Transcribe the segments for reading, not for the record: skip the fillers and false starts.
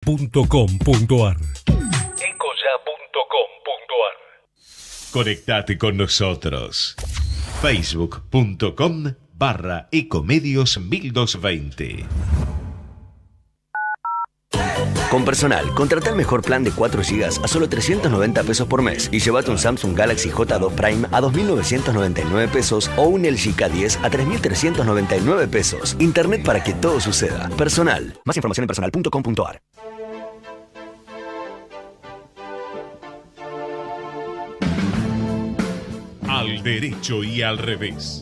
ecoya.com.ar. Conectate con nosotros. Facebook.com/Ecomedios 1220. Con Personal, contrata el mejor plan de 4 GB a solo 390 pesos por mes y llévate un Samsung Galaxy J2 Prime a 2.999 pesos o un LG K10 a 3.399 pesos. Internet para que todo suceda. Personal. Más información en personal.com.ar. Al derecho y al revés.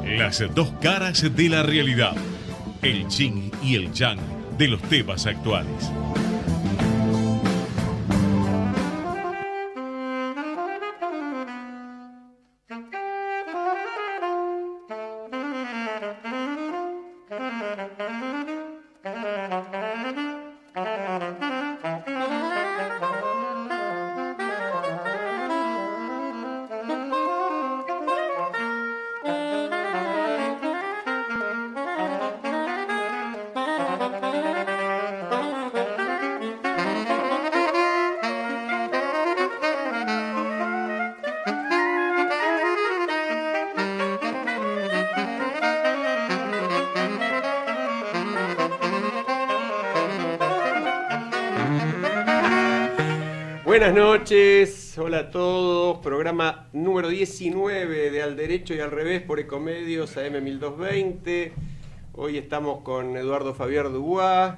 Las dos caras de la realidad. El yin y el yang de los temas actuales. Buenas noches, hola a todos, programa número 19 de Al Derecho y al Revés por Ecomedios AM 1220. Hoy estamos con Eduardo Fabián Dubois,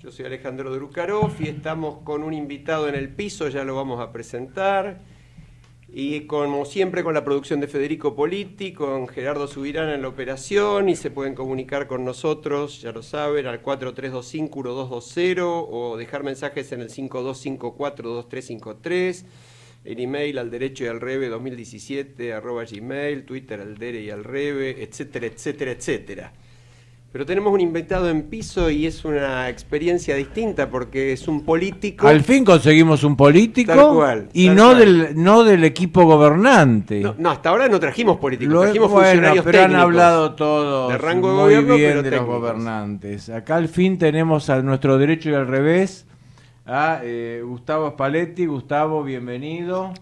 yo soy Alejandro Drukarov y estamos con un invitado en el piso, ya lo vamos a presentar. Y como siempre con la producción de Federico Politti, con Gerardo Subirán en la operación, y se pueden comunicar con nosotros, ya lo saben, al 4325-1220 o dejar mensajes en el 5254-2353, el email al derecho y al reve 2017 @gmail, Twitter al dere y al reve, etcétera, etcétera, etcétera. Pero tenemos un invitado en piso y es una experiencia distinta porque es un político. Al fin conseguimos un político, tal cual, y tal no cual. no del equipo gobernante. No, hasta ahora no trajimos políticos, trajimos funcionarios pero técnicos. han hablado todos de rango de muy gobierno, bien pero de los técnicos. gobernantes. Acá al fin tenemos a nuestro derecho y al revés a Gustavo Spalletti. Gustavo, bienvenido.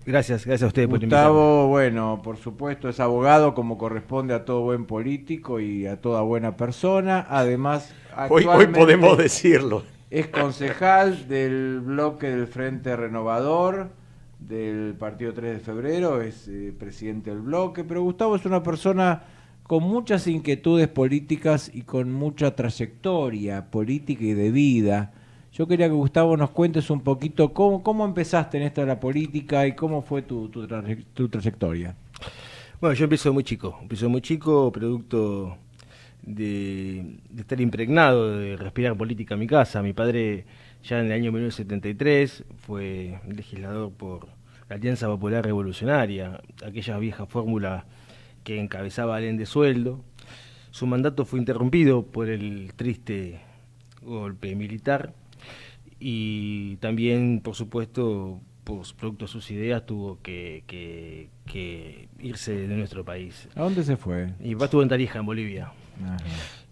Gracias a ustedes por invitarme. Gustavo, bueno, por supuesto es abogado como corresponde a todo buen político y a toda buena persona. Además, Hoy podemos decirlo. es concejal del bloque del Frente Renovador del Partido 3 de Febrero, es presidente del bloque, pero Gustavo es una persona con muchas inquietudes políticas y con mucha trayectoria política y de vida. Yo quería que Gustavo nos cuentes un poquito cómo empezaste en esto de la política y cómo fue tu trayectoria. Bueno, yo empecé muy chico, producto de estar impregnado, de respirar política en mi casa. Mi padre ya en el año 1973 fue legislador por la Alianza Popular Revolucionaria, aquella vieja fórmula que encabezaba Alén de Sueldo. Su mandato fue interrumpido por el triste golpe militar y también, por supuesto, producto de sus ideas, tuvo que irse de nuestro país. ¿A dónde se fue? Y estuvo en Tarija, en Bolivia. Ajá.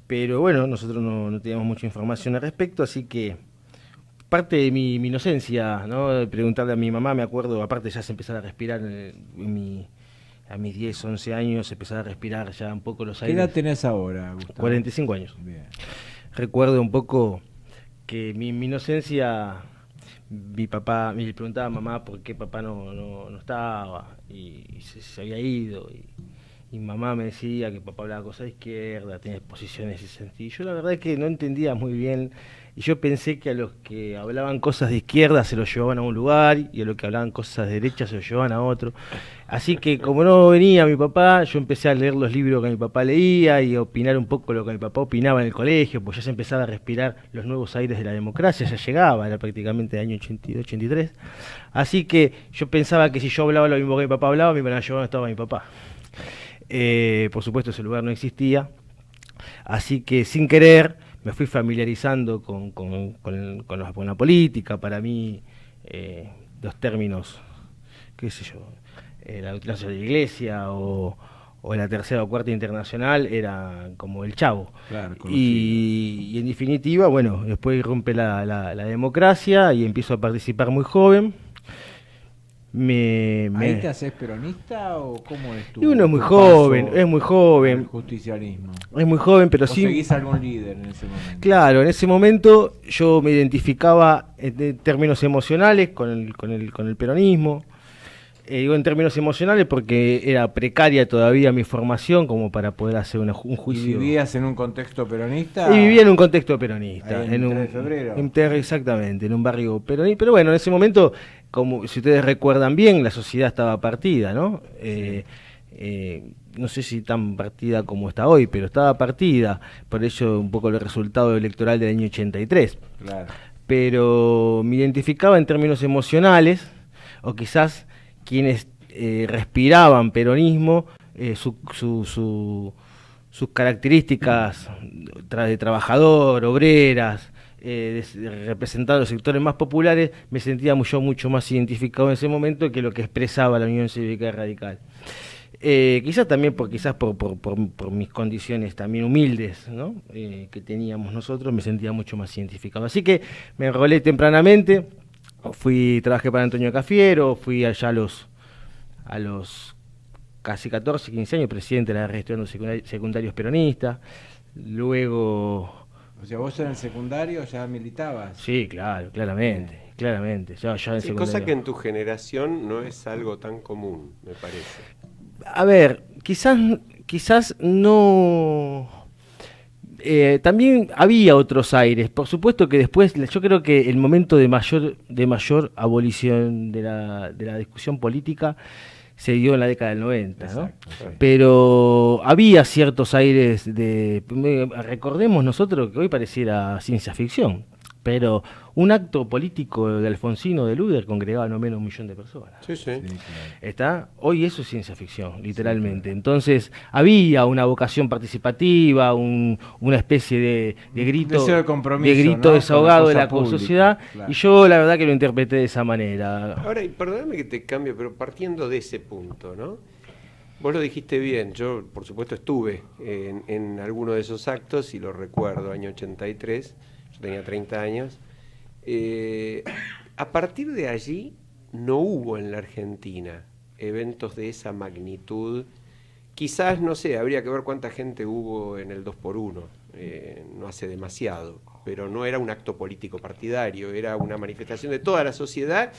Pero bueno, nosotros no teníamos mucha información al respecto, así que parte de mi inocencia, ¿no? De preguntarle a mi mamá, me acuerdo, aparte ya se empezaba a respirar a mis 10, 11 años, se empezaba a respirar ya un poco los aires. ¿Qué edad tenés ahora, Gustavo? 45 años. Bien. Recuerdo un poco que mi inocencia, mi papá, me preguntaba a mamá por qué papá no estaba y se había ido. Y mamá me decía que papá hablaba cosas de izquierda, tenía posiciones y sentido. Yo la verdad es que no entendía muy bien y yo pensé que a los que hablaban cosas de izquierda se los llevaban a un lugar y a los que hablaban cosas de derecha se los llevaban a otro. Así que como no venía mi papá, yo empecé a leer los libros que mi papá leía y a opinar un poco lo que mi papá opinaba en el colegio, pues ya se empezaba a respirar los nuevos aires de la democracia, ya llegaba, era prácticamente el año 82, 83. Así que yo pensaba que si yo hablaba lo mismo que mi papá hablaba, me iban a llevar donde estaba mi papá. Por supuesto ese lugar no existía, así que sin querer me fui familiarizando con la política. Para mí los términos, qué sé yo, la eutanasia de la iglesia o o la tercera o cuarta internacional era como el Chavo. Claro, y en definitiva, bueno, después rompe la democracia y empiezo a participar muy joven. ¿Ahí te haces peronista o cómo es tu? Y uno es muy joven, El justicialismo. Es muy joven, pero sí. ¿Seguís algún líder en ese momento? Claro, en ese momento yo me identificaba en términos emocionales con el peronismo. Digo en términos emocionales porque era precaria todavía mi formación como para poder hacer un juicio. ¿Y vivías en un contexto peronista? Y vivía en un contexto peronista. Ahí en 3 de febrero. Exactamente, en un barrio peronista. Pero bueno, en ese momento, como si ustedes recuerdan bien, la sociedad estaba partida, ¿no? No sé si tan partida como está hoy, pero estaba partida. Por ello un poco el resultado electoral del año 83. Claro. Pero me identificaba en términos emocionales, o quizás quienes respiraban peronismo, sus características de trabajador, obreras, representando los sectores más populares, me sentía yo mucho más identificado en ese momento que lo que expresaba la Unión Cívica Radical. Quizás también por mis condiciones también humildes, ¿no? Que teníamos nosotros, me sentía mucho más identificado. Así que me enrolé tempranamente. Trabajé para Antonio Cafiero, fui allá a los casi 14, 15 años presidente de la red de estudiantes secundarios peronistas. Luego... O sea, vos en el secundario ya militabas. Sí, claro, claramente. Ya en secundario. Cosa que en tu generación no es algo tan común, me parece. A ver, quizás no... también había otros aires. Por supuesto que después, yo creo que el momento de mayor abolición de la discusión política se dio en la década del 90, ¿no? Exacto, sí. Pero había ciertos aires recordemos nosotros que hoy pareciera ciencia ficción, pero un acto político de Alfonsino de Luder congregaba no menos 1 millón de personas. Sí. ¿Está? Hoy eso es ciencia ficción, literalmente. Entonces había una vocación participativa, una especie de grito, deseo de compromiso, grito ¿no? desahogado de la pública, sociedad, claro. y yo la verdad que lo interpreté de esa manera. Ahora, y perdóname que te cambie, pero partiendo de ese punto, ¿no? Vos lo dijiste bien, yo por supuesto estuve en alguno de esos actos y lo recuerdo, año 83, yo tenía 30 años. A partir de allí no hubo en la Argentina eventos de esa magnitud. Quizás, no sé, habría que ver cuánta gente hubo en el 2x1, no hace demasiado, pero no era un acto político partidario, era una manifestación de toda la sociedad,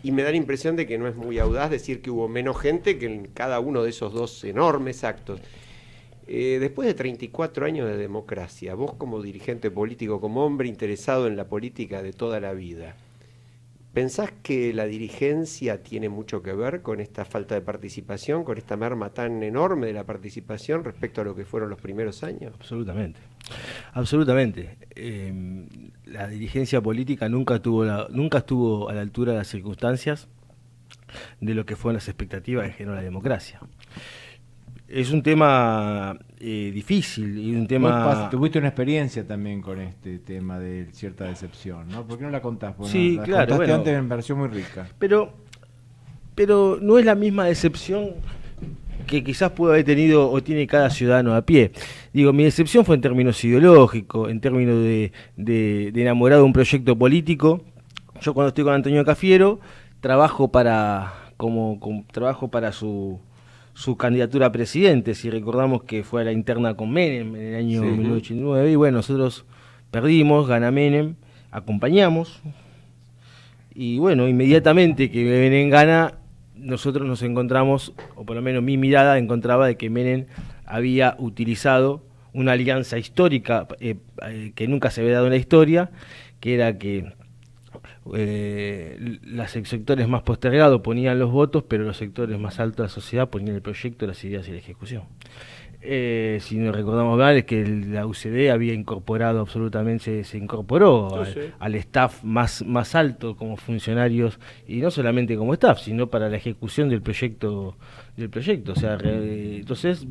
y me da la impresión de que no es muy audaz decir que hubo menos gente que en cada uno de esos dos enormes actos. Después de 34 años de democracia, vos como dirigente político, como hombre interesado en la política de toda la vida, ¿pensás que la dirigencia tiene mucho que ver con esta falta de participación, con esta merma tan enorme de la participación respecto a lo que fueron los primeros años? Absolutamente. La dirigencia política nunca estuvo a la altura de las circunstancias de lo que fueron las expectativas que generó la democracia. Es un tema difícil y un tema... Vos tuviste una experiencia también con este tema de cierta decepción, ¿no? ¿Por qué no la contás? Porque sí, la claro. Contaste antes, me pareció muy rica. Pero no es la misma decepción que quizás pudo haber tenido o tiene cada ciudadano a pie. Digo, mi decepción fue en términos ideológicos, en términos de enamorado de un proyecto político. Yo cuando estoy con Antonio Cafiero trabajo para su candidatura a presidente, si recordamos que fue a la interna con Menem en el año 1989, y bueno, nosotros perdimos, gana Menem, acompañamos, y bueno, inmediatamente que Menem gana, nosotros nos encontramos, o por lo menos mi mirada encontraba de que Menem había utilizado una alianza histórica que nunca se había dado en la historia, que era que los sectores más postergados ponían los votos, pero los sectores más altos de la sociedad ponían el proyecto, las ideas y la ejecución. Si nos recordamos mal, es que la UCD había incorporado absolutamente, se incorporó al staff más alto como funcionarios, y no solamente como staff, sino para la ejecución del proyecto. O sea, entonces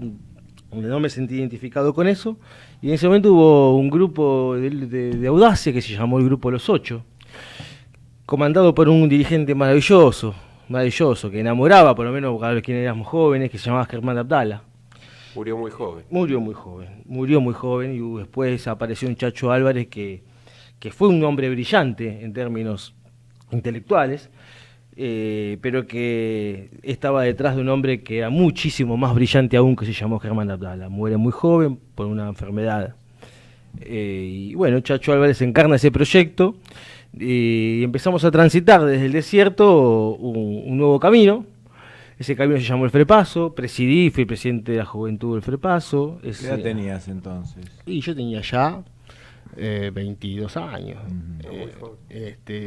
no me sentí identificado con eso, y en ese momento hubo un grupo de audacia que se llamó el Grupo Los Ocho, comandado por un dirigente maravilloso, que enamoraba, por lo menos a los quienes éramos jóvenes, que se llamaba Germán Abdala. Murió muy joven. Murió muy joven y después apareció un Chacho Álvarez que fue un hombre brillante en términos intelectuales, pero que estaba detrás de un hombre que era muchísimo más brillante aún, que se llamó Germán Abdala. Muere muy joven por una enfermedad. Y bueno, Chacho Álvarez encarna ese proyecto y empezamos a transitar desde el desierto un nuevo camino. Ese camino se llamó el Frepaso, fui presidente de la juventud del Frepaso. ¿Qué edad tenías entonces? Y yo tenía ya 22 años.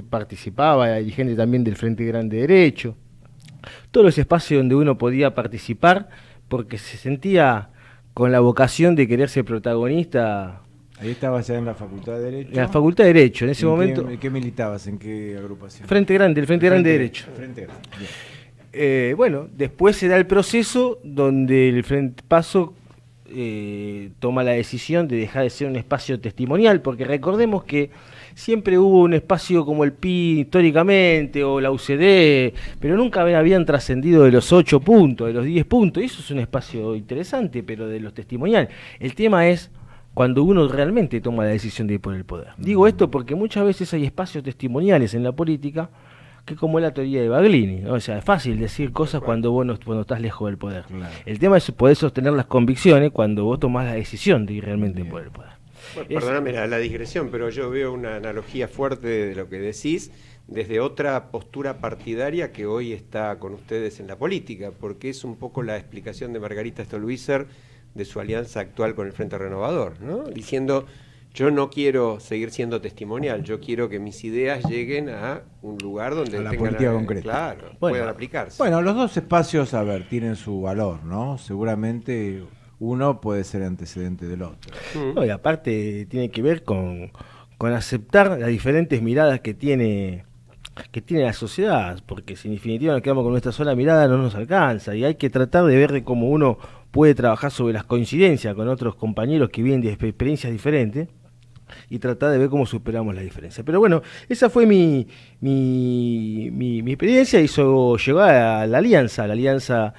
Participaba, era dirigente también del Frente Grande Derecho. Todos los espacios donde uno podía participar porque se sentía con la vocación de querer ser protagonista. Ahí estabas ya en la Facultad de Derecho. En la Facultad de Derecho, en ese momento. ¿Qué militabas? ¿En qué agrupación? El Frente Grande Derecho. Frente Grande. Bueno, después se da el proceso donde el Frente Paso toma la decisión de dejar de ser un espacio testimonial, porque recordemos que siempre hubo un espacio como el PI históricamente o la UCD, pero nunca habían trascendido de los 8 puntos, de los 10 puntos, y eso es un espacio interesante, pero de los testimoniales. El tema es cuando uno realmente toma la decisión de ir por el poder. Digo esto porque muchas veces hay espacios testimoniales en la política que como la teoría de Baglini, ¿no? O sea, es fácil decir cosas cuando vos cuando estás lejos del poder. Claro. El tema es poder sostener las convicciones cuando vos tomás la decisión de ir realmente por el poder. Bueno, perdóname la digresión, pero yo veo una analogía fuerte de lo que decís desde otra postura partidaria que hoy está con ustedes en la política, porque es un poco la explicación de Margarita Stolbizer de su alianza actual con el Frente Renovador, ¿no? Diciendo: yo no quiero seguir siendo testimonial, yo quiero que mis ideas lleguen a un lugar donde a la política concreta. Claro, puedan aplicarse. Bueno, los dos espacios, a ver, tienen su valor, ¿no? Seguramente uno puede ser antecedente del otro. No, y aparte tiene que ver con aceptar las diferentes miradas que tiene la sociedad, porque si en definitiva nos quedamos con nuestra sola mirada no nos alcanza, y hay que tratar de ver de cómo uno puede trabajar sobre las coincidencias con otros compañeros que vienen de experiencias diferentes y tratar de ver cómo superamos la diferencia. Pero bueno, esa fue mi experiencia. Llegó a la alianza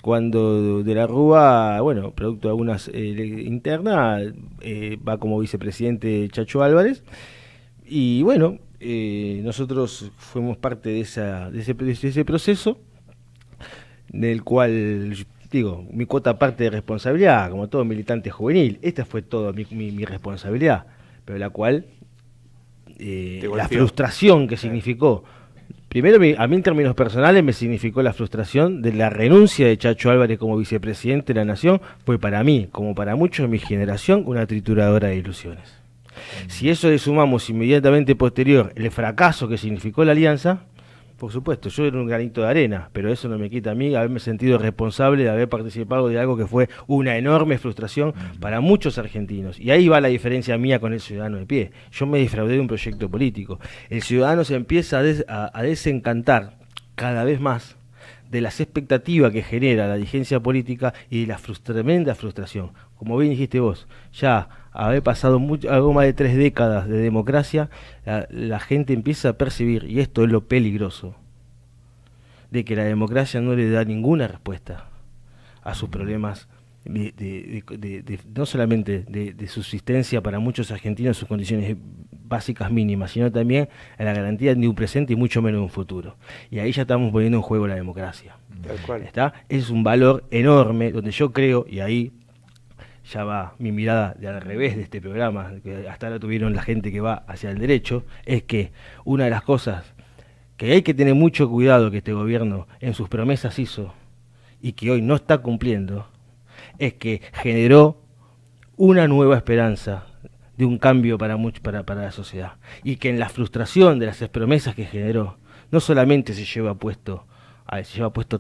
cuando de la Rúa, bueno, producto de algunas internas, va como vicepresidente Chacho Álvarez, y bueno, nosotros fuimos parte de ese proceso, del cual, digo, mi cuota parte de responsabilidad, como todo militante juvenil, esta fue toda mi responsabilidad, pero la cual, la frustración que significó, primero a mí en términos personales me significó la frustración de la renuncia de Chacho Álvarez como vicepresidente de la Nación, fue para mí, como para muchos de mi generación, una trituradora de ilusiones. Si eso le sumamos inmediatamente posterior el fracaso que significó la alianza, por supuesto, yo era un granito de arena, pero eso no me quita a mí haberme sentido responsable de haber participado de algo que fue una enorme frustración para muchos argentinos. Y ahí va la diferencia mía con el ciudadano de pie. Yo me defraudé de un proyecto político. El ciudadano se empieza a desencantar cada vez más de las expectativas que genera la dirigencia política y de la tremenda frustración. Como bien dijiste vos, ya haber pasado algo más de 3 décadas de democracia, la gente empieza a percibir, y esto es lo peligroso, de que la democracia no le da ninguna respuesta a sus problemas no solamente de subsistencia para muchos argentinos en sus condiciones básicas mínimas, sino también a la garantía de un presente y mucho menos de un futuro. Y ahí ya estamos poniendo en juego la democracia. Tal cual. ¿Está? Es un valor enorme donde yo creo, y ahí ya va mi mirada de al revés de este programa, que hasta ahora tuvieron la gente que va hacia el derecho, es que una de las cosas que hay que tener mucho cuidado que este gobierno en sus promesas hizo y que hoy no está cumpliendo, es que generó una nueva esperanza de un cambio para la sociedad, y que en la frustración de las promesas que generó no solamente se lleva puesto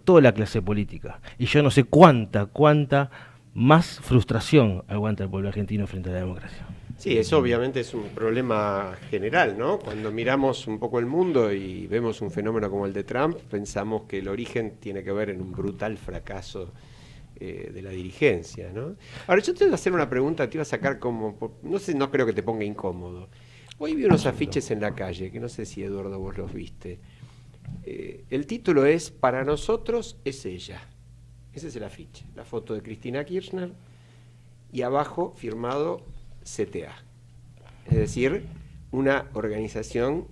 toda la clase política, y yo no sé cuánta más frustración aguanta el pueblo argentino frente a la democracia. Sí, eso obviamente es un problema general, ¿no? Cuando miramos un poco el mundo y vemos un fenómeno como el de Trump, pensamos que el origen tiene que ver en un brutal fracaso de la dirigencia, ¿no? Ahora, yo te voy a hacer una pregunta, te iba a sacar como, no creo que te ponga incómodo. Hoy vi unos afiches en la calle, que no sé si, Eduardo, vos los viste. El título es: para nosotros es ella. Ese es el afiche, la foto de Cristina Kirchner y abajo firmado CTA. Es decir, una organización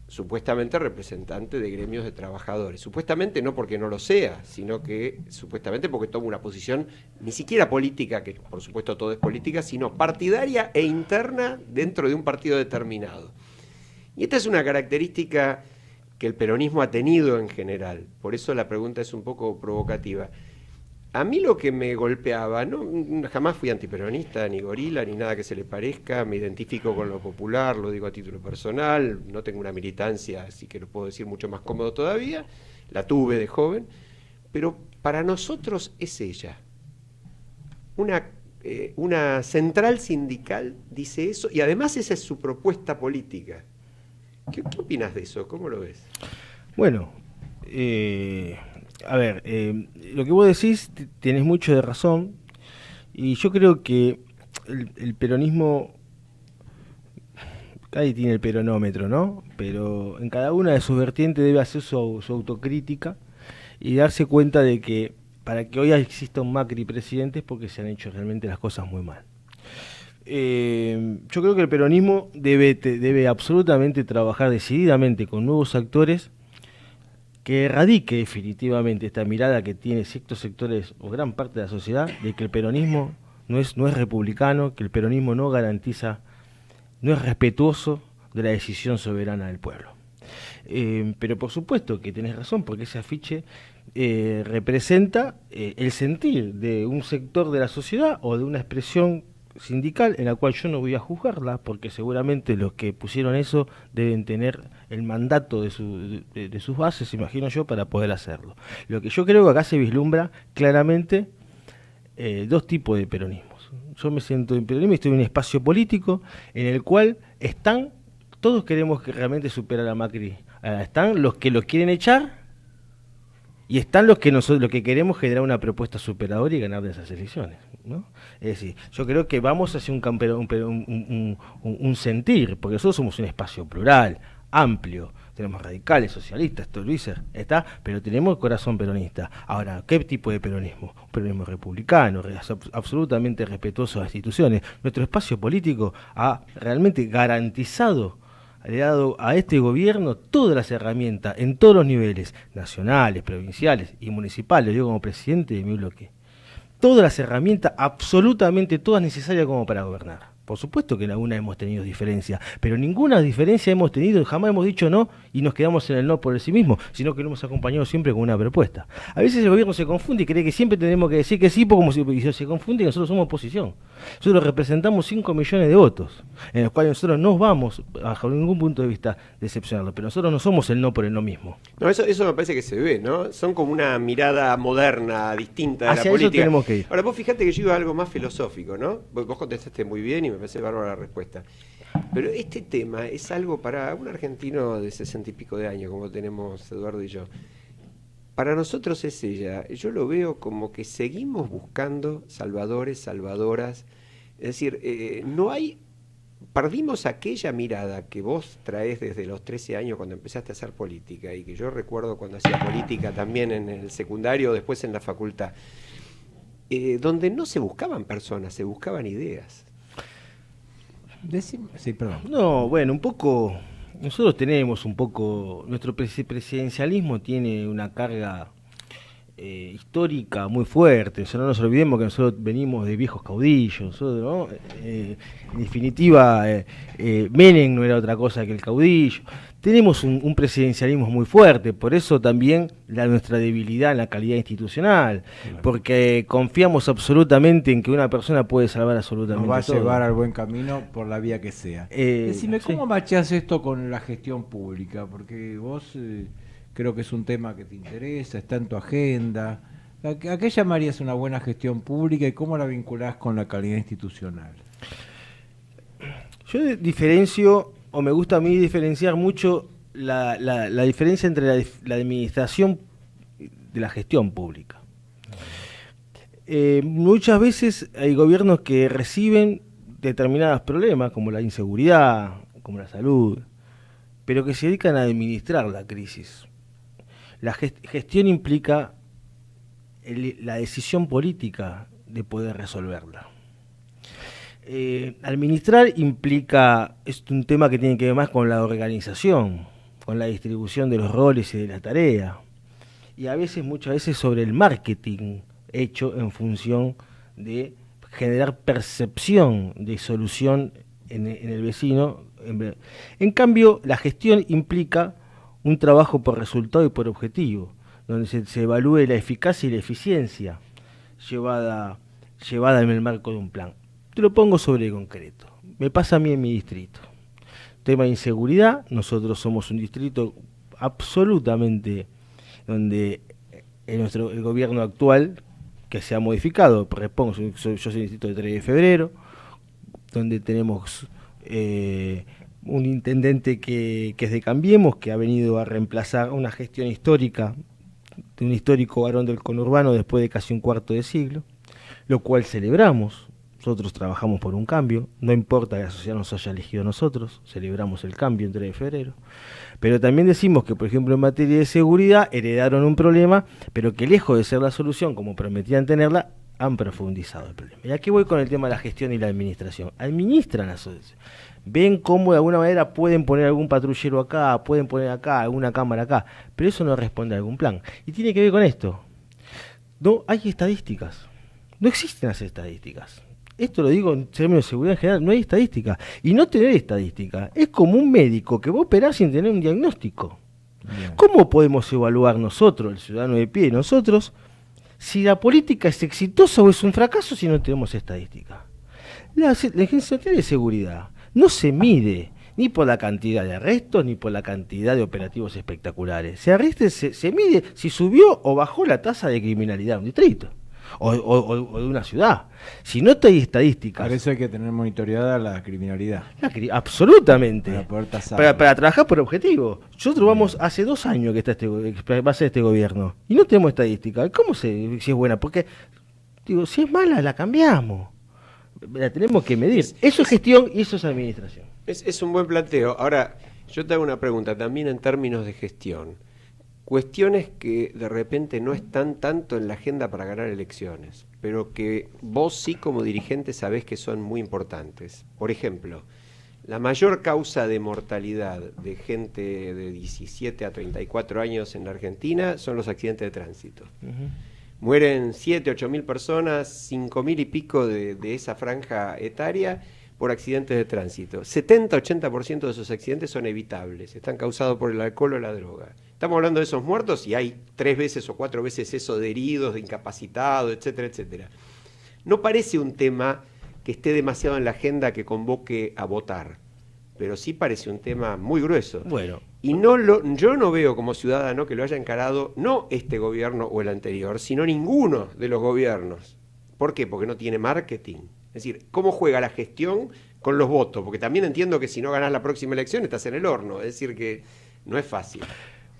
supuestamente representante de gremios de trabajadores. Supuestamente no porque no lo sea, sino que supuestamente porque toma una posición ni siquiera política, que por supuesto todo es política, sino partidaria e interna dentro de un partido determinado. Y esta es una característica que el peronismo ha tenido en general. Por eso la pregunta es un poco provocativa. A mí lo que me golpeaba, jamás fui antiperonista, ni gorila, ni nada que se le parezca, me identifico con lo popular, lo digo a título personal, no tengo una militancia, así que lo puedo decir mucho más cómodo todavía, la tuve de joven, pero para nosotros es ella. Una central sindical dice eso, y además esa es su propuesta política. ¿Qué opinas de eso? ¿Cómo lo ves? Bueno, a ver, lo que vos decís tenés mucho de razón, y yo creo que el peronismo, ahí tiene el peronómetro, ¿no? Pero en cada una de sus vertientes debe hacer su autocrítica y darse cuenta de que para que hoy exista un Macri presidente es porque se han hecho realmente las cosas muy mal. Yo creo que el peronismo debe absolutamente trabajar decididamente con nuevos actores que erradique definitivamente esta mirada que tiene ciertos sectores o gran parte de la sociedad de que el peronismo no es republicano, que el peronismo no garantiza, no es respetuoso de la decisión soberana del pueblo. Pero por supuesto que tenés razón, porque ese afiche representa el sentir de un sector de la sociedad o de una expresión sindical en la cual yo no voy a juzgarla, porque seguramente los que pusieron eso deben tener el mandato de sus bases, imagino yo, para poder hacerlo. Lo que yo creo que acá se vislumbra claramente dos tipos de peronismos. Yo me siento en peronismo y estoy en un espacio político en el cual todos queremos que realmente superar a Macri. Están los que lo quieren echar y están los que queremos generar una propuesta superadora y ganar de esas elecciones, ¿no? Es decir, yo creo que vamos hacia un sentir, porque nosotros somos un espacio plural, amplio, tenemos radicales, socialistas, está, pero tenemos corazón peronista. Ahora, ¿qué tipo de peronismo? Un peronismo republicano, absolutamente respetuoso a las instituciones. Nuestro espacio político ha realmente garantizado, le ha dado a este gobierno todas las herramientas en todos los niveles, nacionales, provinciales y municipales, yo como presidente de mi bloque, todas las herramientas, absolutamente todas necesarias como para gobernar. Por supuesto que en alguna hemos tenido diferencias, pero ninguna diferencia hemos tenido, jamás hemos dicho no y nos quedamos en el no por el sí mismo, sino que lo hemos acompañado siempre con una propuesta. A veces el gobierno se confunde y cree que siempre tenemos que decir que sí, como si se confunde y nosotros somos oposición. Nosotros representamos 5 millones de votos, en los cuales nosotros no vamos, bajo ningún punto de vista, decepcionarlo, pero nosotros no somos el no por el no mismo. No, eso me parece que se ve, ¿no? Son como una mirada moderna, distinta de hacia la política. Eso tenemos que ir. Ahora, vos fijate que yo iba a algo más filosófico, ¿no? Vos contestaste muy bien y me parece bárbara la respuesta. Pero este tema es algo para un argentino de 60 y pico de años, como tenemos Eduardo y yo. Para nosotros es ella. Yo lo veo como que seguimos buscando salvadores, salvadoras. Es decir, perdimos aquella mirada que vos traés desde los 13 años cuando empezaste a hacer política, y que yo recuerdo cuando hacía política también en el secundario, después en la facultad, donde no se buscaban personas, se buscaban ideas. Sí, perdón. No, bueno, un poco, nosotros tenemos un poco, nuestro presidencialismo tiene una carga histórica muy fuerte. O sea, no nos olvidemos que nosotros venimos de viejos caudillos, nosotros, ¿no? En definitiva, Menem no era otra cosa que el caudillo. Tenemos un presidencialismo muy fuerte, por eso también nuestra debilidad en la calidad institucional, claro, porque confiamos absolutamente en que una persona puede salvar absolutamente todo. Nos va a llevar al buen camino por la vía que sea. Decime, ¿cómo sí. machás esto con la gestión pública? Porque vos creo que es un tema que te interesa, está en tu agenda. ¿A qué llamarías una buena gestión pública y cómo la vinculás con la calidad institucional? Yo diferencio, o me gusta a mí diferenciar mucho la diferencia entre la administración de la gestión pública. Muchas veces hay gobiernos que reciben determinados problemas, como la inseguridad, como la salud, pero que se dedican a administrar la crisis. La gestión implica la decisión política de poder resolverla. Administrar implica, es un tema que tiene que ver más con la organización, con la distribución de los roles y de la tarea, y muchas veces sobre el marketing hecho en función de generar percepción de solución en el vecino. En cambio, la gestión implica un trabajo por resultado y por objetivo, donde se evalúe la eficacia y la eficiencia llevada en el marco de un plan. Te lo pongo sobre concreto. Me pasa a mí en mi distrito. Tema de inseguridad, nosotros somos un distrito absolutamente donde el gobierno actual, que se ha modificado, yo soy distrito de 3 de febrero, donde tenemos un intendente que es de Cambiemos, que ha venido a reemplazar una gestión histórica de un histórico varón del conurbano después de casi un cuarto de siglo, lo cual celebramos. Nosotros trabajamos por un cambio, no importa que la sociedad nos haya elegido a nosotros, celebramos el cambio en 3 de febrero, pero también decimos que, por ejemplo, en materia de seguridad heredaron un problema, pero que lejos de ser la solución, como prometían tenerla, han profundizado el problema. Y aquí voy con el tema de la gestión y la administración. Administran la sociedad, ven cómo de alguna manera pueden poner algún patrullero acá, pueden poner acá, alguna cámara acá, pero eso no responde a algún plan. Y tiene que ver con esto. No hay estadísticas, no existen las estadísticas. Esto lo digo en términos de seguridad en general, no hay estadística. Y no tener estadística es como un médico que va a operar sin tener un diagnóstico. Bien. ¿Cómo podemos evaluar nosotros, el ciudadano de pie, nosotros, si la política es exitosa o es un fracaso si no tenemos estadística? La agencia de seguridad no se mide ni por la cantidad de arrestos ni por la cantidad de operativos espectaculares. Se mide si subió o bajó la tasa de criminalidad de un distrito. O de una ciudad. Si no hay estadísticas. Por eso hay que tener monitoreada la criminalidad. Absolutamente. Para poder tasar. Para trabajar por objetivo. Nosotros vamos hace 2 años que va a ser este gobierno y no tenemos estadística. ¿Cómo si es buena? Porque, digo, si es mala la cambiamos. La tenemos que medir. Eso es gestión y eso es administración. Es un buen planteo. Ahora, yo te hago una pregunta también en términos de gestión. Cuestiones que de repente no están tanto en la agenda para ganar elecciones, pero que vos sí como dirigente sabés que son muy importantes. Por ejemplo, la mayor causa de mortalidad de gente de 17 a 34 años en la Argentina son los accidentes de tránsito. Mueren 7, 8 mil personas, 5.000 y pico de esa franja etaria por accidentes de tránsito. 70-80% de esos accidentes son evitables, están causados por el alcohol o la droga. Estamos hablando de esos muertos y hay 3 veces o 4 veces eso de heridos, de incapacitados, etcétera, etcétera. No parece un tema que esté demasiado en la agenda que convoque a votar, pero sí parece un tema muy grueso. Bueno. Y yo no veo como ciudadano que lo haya encarado no este gobierno o el anterior, sino ninguno de los gobiernos. ¿Por qué? Porque no tiene marketing. Es decir, ¿cómo juega la gestión con los votos? Porque también entiendo que si no ganás la próxima elección estás en el horno. Es decir, que no es fácil.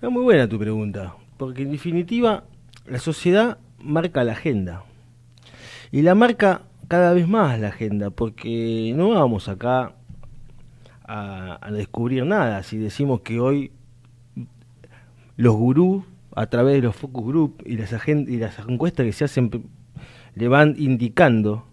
Es muy buena tu pregunta, porque en definitiva la sociedad marca la agenda. Y la marca cada vez más la agenda, porque no vamos acá a descubrir nada. Si decimos que hoy los gurús, a través de los focus group y las encuestas que se hacen, le van indicando,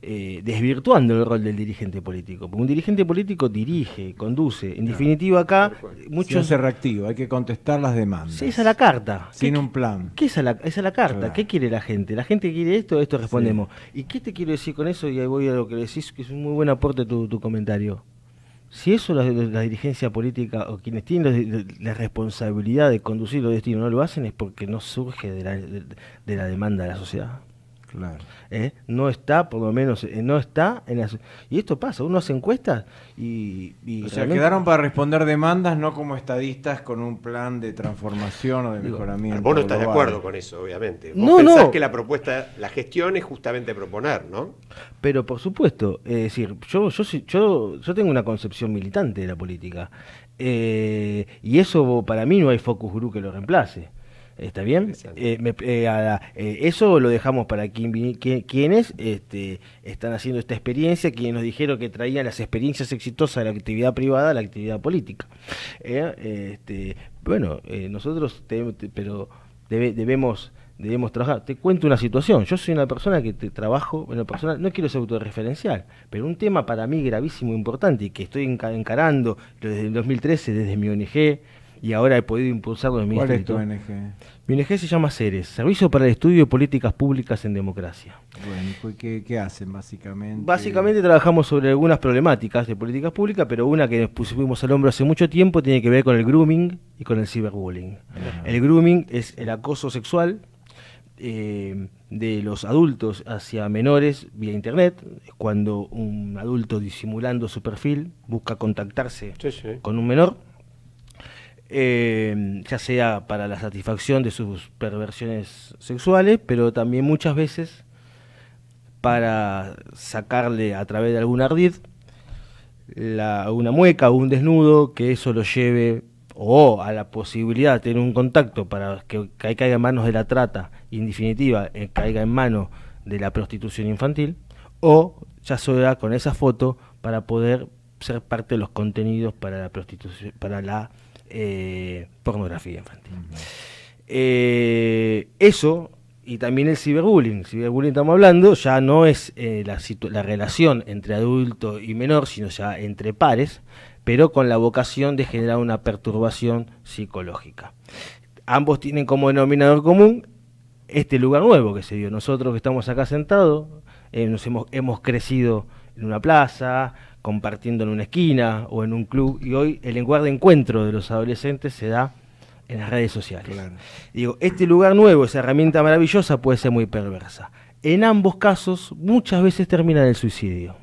desvirtuando el rol del dirigente político. Porque un dirigente político dirige, conduce. En definitiva acá, muchos... Se reactiva, hay que contestar las demandas. Sí, esa es la carta. Sin un plan. ¿Qué es esa es la carta? Claro. ¿Qué quiere la gente? La gente quiere esto respondemos. Sí. ¿Y qué te quiero decir con eso? Y ahí voy a lo que decís, que es un muy buen aporte tu comentario. Si eso la dirigencia política o quienes tienen la responsabilidad de conducir los destinos no lo hacen, es porque no surge de la demanda de la sociedad. Claro. No está, por lo menos, no está en la... Y esto pasa, uno hace encuestas y o sea, quedaron para responder demandas, no como estadistas con un plan de transformación o de mejoramiento. Vos no estás de acuerdo con eso, obviamente. Vos no, pensás no. que la gestión es justamente proponer, ¿no? Pero por supuesto, es decir, yo tengo una concepción militante de la política. Y eso para mí no hay focus group que lo reemplace. ¿Está bien? Eso lo dejamos para quienes están haciendo esta experiencia, quienes nos dijeron que traían las experiencias exitosas de la actividad privada a la actividad política. Nosotros debemos debemos trabajar. Te cuento una situación. Yo soy una persona que trabajo en lo personal, no quiero ser autorreferencial, pero un tema para mí gravísimo e importante y que estoy encarando desde el 2013, desde mi ONG, y ahora he podido impulsarlo en mi ¿Cuál es tu ONG? Mi ONG se llama CERES, Servicio para el Estudio de Políticas Públicas en Democracia. Bueno, ¿qué hacen básicamente? Básicamente trabajamos sobre algunas problemáticas de políticas públicas, pero una que nos pusimos al hombro hace mucho tiempo tiene que ver con el grooming y con el ciberbullying. El grooming es el acoso sexual de los adultos hacia menores vía internet, cuando un adulto disimulando su perfil busca contactarse con un menor, ya sea para la satisfacción de sus perversiones sexuales, pero también muchas veces para sacarle a través de algún ardid una mueca o un desnudo que eso lo lleve o a la posibilidad de tener un contacto para que caiga en manos de la trata y en definitiva caiga en manos de la prostitución infantil, o ya sea con esa foto para poder ser parte de los contenidos para la prostitución, para la pornografía infantil. Eso, y también el ciberbullying. Estamos hablando, ya no es la relación entre adulto y menor, sino ya entre pares, pero con la vocación de generar una perturbación psicológica. Ambos tienen como denominador común este lugar nuevo que se dio. Nosotros que estamos acá sentados, hemos crecido en una plaza, compartiendo en una esquina o en un club, y hoy el lugar de encuentro de los adolescentes se da en las redes sociales. Claro. Digo, este lugar nuevo, esa herramienta maravillosa, puede ser muy perversa. En ambos casos, muchas veces termina en el suicidio.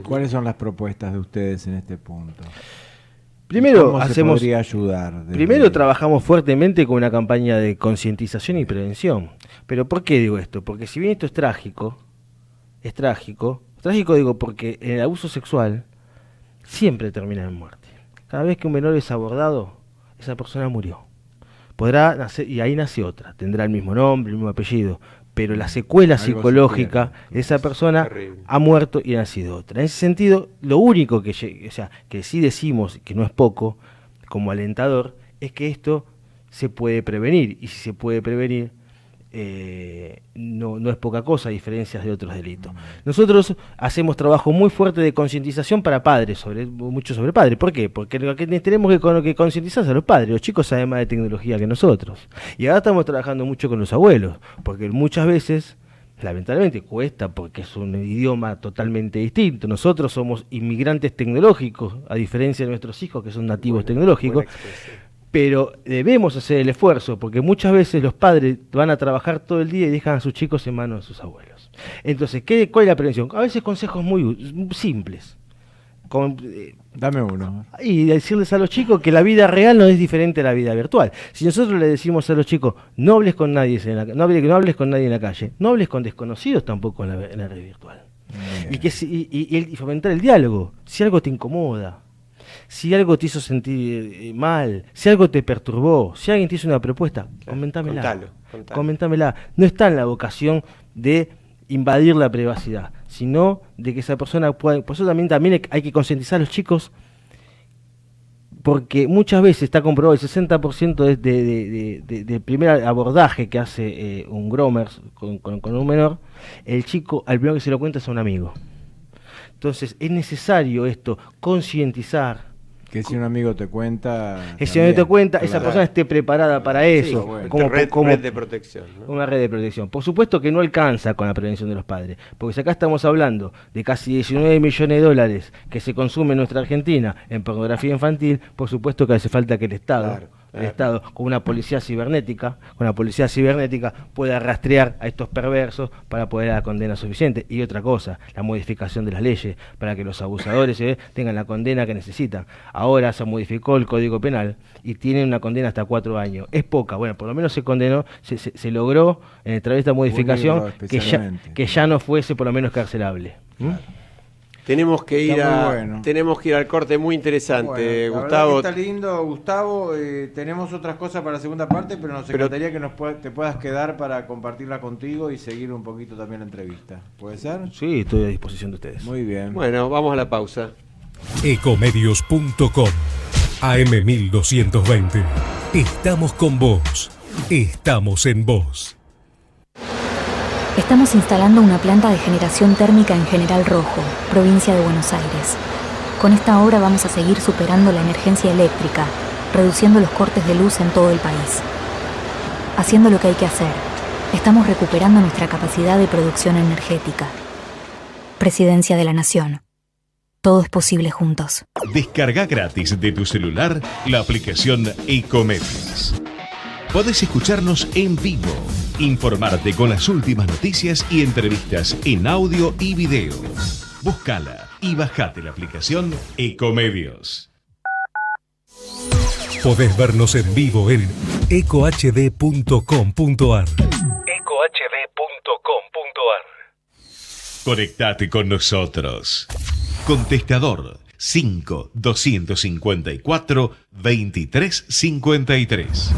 ¿Cuáles son las propuestas de ustedes en este punto? Primero, ¿Cómo se podría ayudar? Primero trabajamos fuertemente con una campaña de concientización y prevención. ¿Pero por qué digo esto? Porque si bien esto es trágico digo porque en el abuso sexual siempre termina en muerte. Cada vez que un menor es abordado, esa persona murió. Podrá nacer, y ahí nace otra, tendrá el mismo nombre, el mismo apellido, pero la secuela psicológica de esa persona ha muerto y ha nacido otra. En ese sentido, lo único que sí decimos, que no es poco, como alentador, es que esto se puede prevenir, y si se puede prevenir, no es poca cosa a diferencia de otros delitos. Nosotros hacemos trabajo muy fuerte de concientización para padres, mucho sobre padres. ¿Por qué? Porque lo que tenemos que concientizar a los padres. Los chicos saben más de tecnología que nosotros. Y ahora estamos trabajando mucho con los abuelos, porque muchas veces, lamentablemente, cuesta, porque es un idioma totalmente distinto. Nosotros somos inmigrantes tecnológicos, a diferencia de nuestros hijos que son nativos tecnológicos. Pero debemos hacer el esfuerzo, porque muchas veces los padres van a trabajar todo el día y dejan a sus chicos en manos de sus abuelos. Entonces, ¿cuál es la prevención? A veces consejos muy simples. Dame uno. Y decirles a los chicos que la vida real no es diferente a la vida virtual. Si nosotros le decimos a los chicos, no hables con nadie no hables con nadie en la calle, no hables con desconocidos tampoco en la red virtual. Y fomentar el diálogo. Si algo te incomoda, si algo te hizo sentir mal, si algo te perturbó, si alguien te hizo una propuesta, comentámela. Comentámela. No está en la vocación de invadir la privacidad, sino de que esa persona pueda. Por eso también hay que concientizar a los chicos, porque muchas veces está comprobado el 60% del primer abordaje que hace un groomer con un menor, el chico al primero que se lo cuenta es a un amigo. Entonces es necesario esto, concientizar. Que si un amigo te cuenta... Que si un amigo te cuenta, esa persona esté preparada para eso. Sí, como red de protección, ¿no? Una red de protección. Por supuesto que no alcanza con la prevención de los padres, porque si acá estamos hablando de casi 19 millones de dólares que se consumen en nuestra Argentina en pornografía infantil, por supuesto que hace falta que el Estado, con una policía cibernética, pueda rastrear a estos perversos para poder dar la condena suficiente. Y otra cosa, la modificación de las leyes para que los abusadores tengan la condena que necesitan. Ahora se modificó el Código Penal y tienen una condena hasta 4 años. Es poca, bueno, por lo menos se condenó, se logró a través de esta modificación que ya no fuese por lo menos carcelable. Claro. Tenemos que ir al corte, muy interesante, bueno, Gustavo. Está lindo, Gustavo. Tenemos otras cosas para la segunda parte, pero nos encantaría que te puedas quedar para compartirla contigo y seguir un poquito también la entrevista. ¿Puede ser? Sí, estoy a disposición de ustedes. Muy bien. Bueno, vamos a la pausa. Ecomedios.com AM1220. Estamos con vos. Estamos en vos. Estamos instalando una planta de generación térmica en General Rojo, provincia de Buenos Aires. Con esta obra vamos a seguir superando la emergencia eléctrica, reduciendo los cortes de luz en todo el país. Haciendo lo que hay que hacer, estamos recuperando nuestra capacidad de producción energética. Presidencia de la Nación. Todo es posible juntos. Descarga gratis de tu celular la aplicación Ecomedios. Podés escucharnos en vivo, informarte con las últimas noticias y entrevistas en audio y video. Búscala y bajate la aplicación Ecomedios. Podés vernos en vivo en ecohd.com.ar. Conectate con nosotros. Contestador 5 254 2353.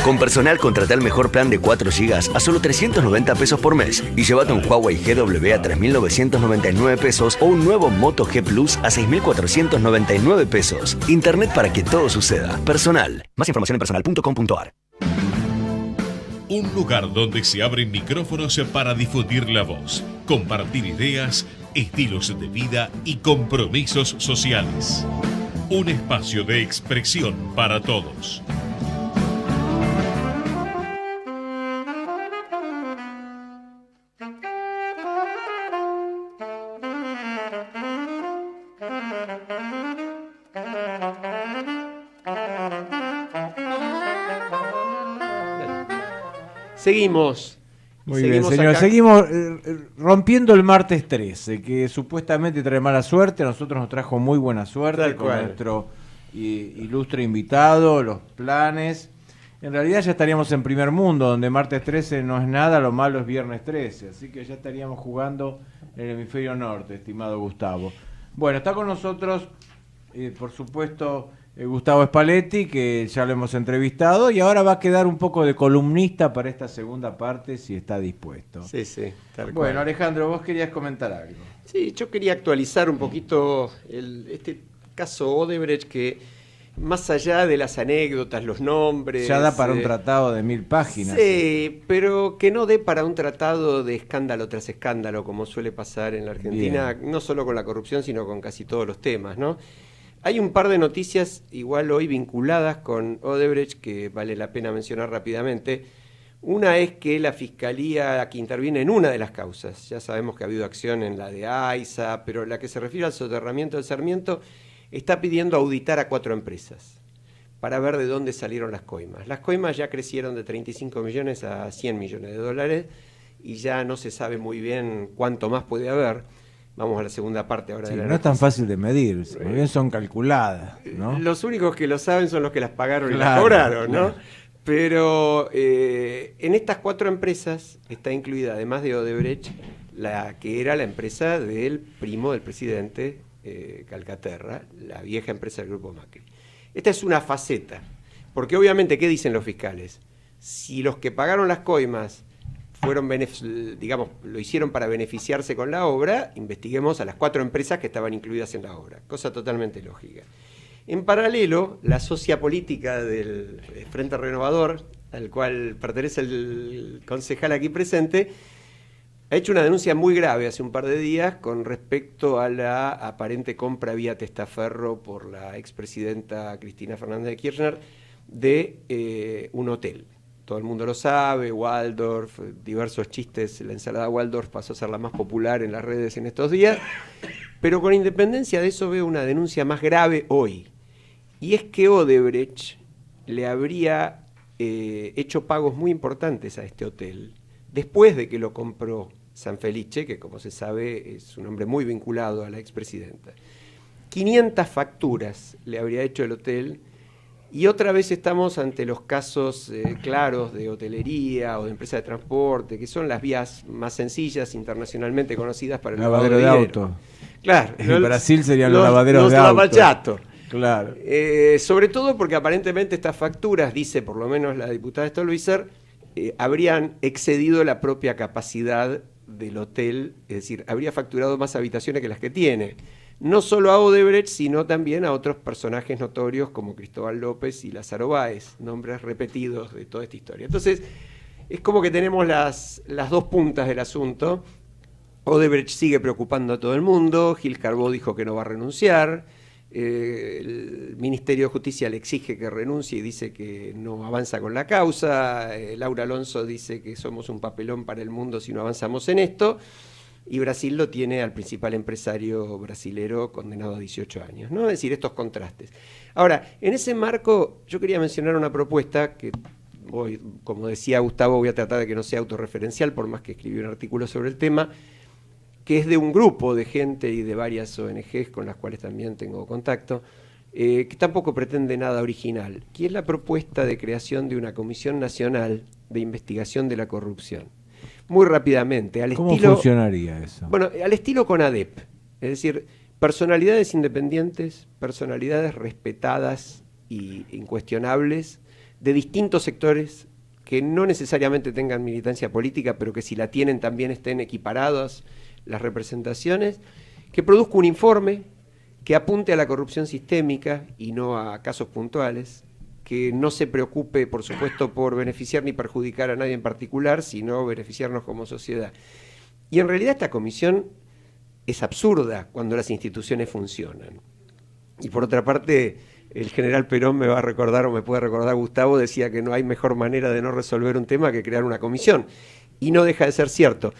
Con Personal contrata el mejor plan de 4 GB a solo 390 pesos por mes y llévate un Huawei GW a 3.999 pesos o un nuevo Moto G Plus a 6.499 pesos. Internet para que todo suceda. Personal. Más información en personal.com.ar. Un lugar donde se abren micrófonos para difundir la voz, compartir ideas, estilos de vida y compromisos sociales. Un espacio de expresión para todos. Seguimos. Muy bien, señor. Seguimos rompiendo el martes 13, que supuestamente trae mala suerte. A nosotros nos trajo muy buena suerte con nuestro ilustre invitado, los planes. En realidad ya estaríamos en primer mundo, donde martes 13 no es nada, lo malo es viernes 13. Así que ya estaríamos jugando en el hemisferio norte, estimado Gustavo. Bueno, está con nosotros, por supuesto, Gustavo Spalletti, que ya lo hemos entrevistado, y ahora va a quedar un poco de columnista para esta segunda parte, si está dispuesto. Sí, sí. Bueno, Alejandro, vos querías comentar algo. Sí, yo quería actualizar un poquito este caso Odebrecht, que más allá de las anécdotas, los nombres... Ya da para un tratado de 1000 páginas. Sí, pero que no dé para un tratado de escándalo tras escándalo, como suele pasar en la Argentina, no solo con la corrupción, sino con casi todos los temas, ¿no? Hay un par de noticias igual hoy vinculadas con Odebrecht que vale la pena mencionar rápidamente. Una es que la Fiscalía que interviene en una de las causas, ya sabemos que ha habido acción en la de AISA, pero la que se refiere al soterramiento del Sarmiento, está pidiendo auditar a 4 empresas para ver de dónde salieron las coimas. Las coimas ya crecieron de 35 millones a 100 millones de dólares y ya no se sabe muy bien cuánto más puede haber. Vamos a la segunda parte ahora de la no es tan fácil de medir, muy bien son calculadas, ¿no? Los únicos que lo saben son los que las pagaron y las cobraron, ¿no? Pero en estas 4 empresas está incluida, además de Odebrecht, la que era la empresa del primo del presidente, Calcaterra, la vieja empresa del Grupo Macri. Esta es una faceta, porque obviamente, ¿qué dicen los fiscales? Si los que pagaron las coimas fueron, digamos, lo hicieron para beneficiarse con la obra, investiguemos a las 4 empresas que estaban incluidas en la obra, cosa totalmente lógica. En paralelo, la socia política del Frente Renovador, al cual pertenece el concejal aquí presente, ha hecho una denuncia muy grave hace un par de días con respecto a la aparente compra vía testaferro por la expresidenta Cristina Fernández de Kirchner de un hotel. Todo el mundo lo sabe, Waldorf, diversos chistes, la ensalada Waldorf pasó a ser la más popular en las redes en estos días, pero con independencia de eso veo una denuncia más grave hoy, y es que Odebrecht le habría hecho pagos muy importantes a este hotel, después de que lo compró Sanfelice, que como se sabe es un hombre muy vinculado a la expresidenta. 500 facturas le habría hecho el hotel. Y otra vez estamos ante los casos claros de hotelería o de empresa de transporte, que son las vías más sencillas, internacionalmente conocidas para el lavadero de auto. Claro. En Brasil serían los lavaderos de auto. Claro. Sobre todo porque aparentemente estas facturas, dice por lo menos la diputada Stolbizer, habrían excedido la propia capacidad del hotel, es decir, habría facturado más habitaciones que las que tiene. No solo a Odebrecht, sino también a otros personajes notorios como Cristóbal López y Lázaro Báez, nombres repetidos de toda esta historia. Entonces, Es como que tenemos las dos puntas del asunto. Odebrecht sigue preocupando a todo el mundo, Gil Carbó dijo que no va a renunciar, el Ministerio de Justicia le exige que renuncie y dice que no avanza con la causa, Laura Alonso dice que somos un papelón para el mundo si no avanzamos en esto, y Brasil lo tiene al principal empresario brasilero condenado a 18 años, ¿no? Es decir, estos contrastes. Ahora, en ese marco yo quería mencionar una propuesta que hoy, como decía Gustavo, voy a tratar de que no sea autorreferencial, por más que escribí un artículo sobre el tema, que es de un grupo de gente y de varias ONGs con las cuales también tengo contacto, que tampoco pretende nada original, que es la propuesta de creación de una Comisión Nacional de Investigación de la Corrupción. Muy rápidamente, al ¿Cómo estilo... funcionaría eso? Bueno, al estilo CONADEP, es decir, personalidades independientes, personalidades respetadas e incuestionables, de distintos sectores, que no necesariamente tengan militancia política, pero que si la tienen también estén equiparadas las representaciones, que produzca un informe que apunte a la corrupción sistémica y no a casos puntuales, que no se preocupe, por supuesto, por beneficiar ni perjudicar a nadie en particular, sino beneficiarnos como sociedad. Y en realidad esta comisión es absurda cuando las instituciones funcionan. Y por otra parte, el general Perón me va a recordar, o me puede recordar Gustavo, decía que no hay mejor manera de no resolver un tema que crear una comisión. Y no deja de ser cierto.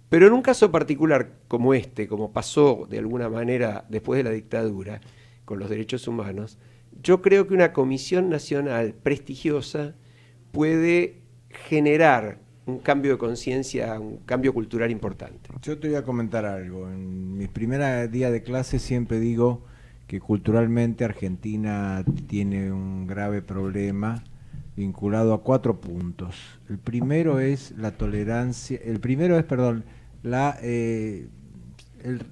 Pero en un caso particular como este, como pasó de alguna manera después de la dictadura con los derechos humanos, yo creo que una comisión nacional prestigiosa puede generar un cambio de conciencia, un cambio cultural importante. Yo te voy a comentar algo. En mis primeros días de clase siempre digo que culturalmente Argentina tiene un grave problema vinculado a 4 puntos. El primero es la tolerancia, el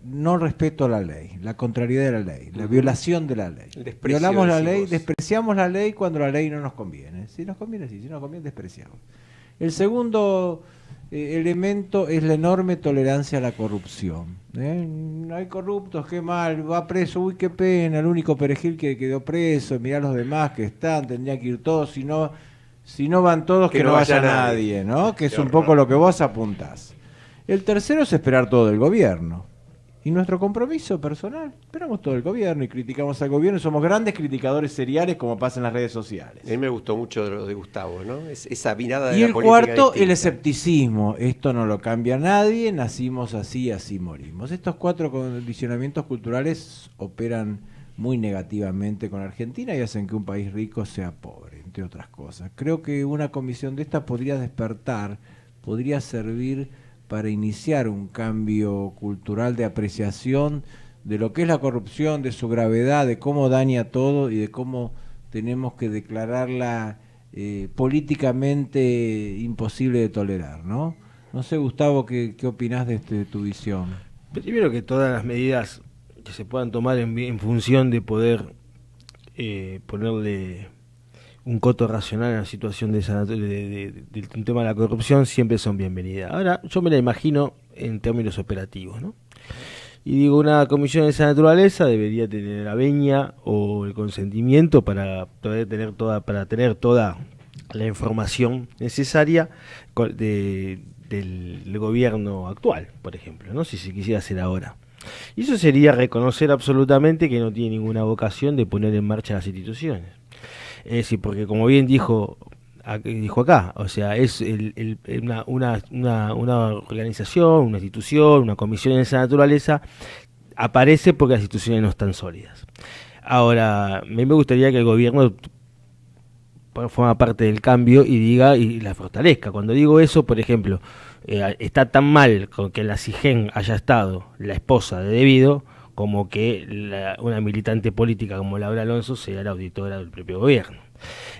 no respeto a la ley, la contrariedad de la ley, la violación de la ley. Violamos la ley, despreciamos la ley cuando la ley no nos conviene. Si nos conviene, sí, si no nos conviene, despreciamos. El segundo elemento es la enorme tolerancia a la corrupción. Hay corruptos, qué mal, va preso, uy, qué pena, el único perejil que quedó preso, mirá los demás que están, tendrían que ir todos, si no van todos, que no vaya nadie, ¿no? Que es un poco lo que vos apuntás. El tercero es esperar todo del gobierno. Y nuestro compromiso personal, esperamos todo el gobierno y criticamos al gobierno, y somos grandes criticadores seriales como pasa en las redes sociales. A mí me gustó mucho lo de Gustavo, ¿no? Esa mirada de y la el política cuarto, distinta. el escepticismo. Esto no lo cambia nadie, nacimos así, así morimos. Estos 4 condicionamientos culturales operan muy negativamente con Argentina y hacen que un país rico sea pobre, entre otras cosas. Creo que una comisión de esta podría despertar, podría servir para iniciar un cambio cultural de apreciación de lo que es la corrupción, de su gravedad, de cómo daña todo y de cómo tenemos que declararla políticamente imposible de tolerar, ¿no? No sé, Gustavo, ¿qué opinás de tu visión? Primero que todas las medidas que se puedan tomar en función de poder ponerle un coto racional a la situación del tema de la corrupción siempre son bienvenidas. Ahora, yo me la imagino en términos operativos, ¿no? Y digo, una comisión de esa naturaleza debería tener la venia o el consentimiento para poder tener toda la información necesaria del gobierno actual, por ejemplo, ¿no? Si se quisiera hacer ahora. Y eso sería reconocer absolutamente que no tiene ninguna vocación de poner en marcha las instituciones. Es decir, porque como bien dijo acá, o sea, es una organización, una institución, una comisión de esa naturaleza, aparece porque las instituciones no están sólidas. Ahora, a mí me gustaría que el gobierno forma parte del cambio y diga y la fortalezca. Cuando digo eso, por ejemplo, está tan mal con que en la CIGEN haya estado la esposa de Debido, como que una militante política como Laura Alonso sea la auditora del propio gobierno.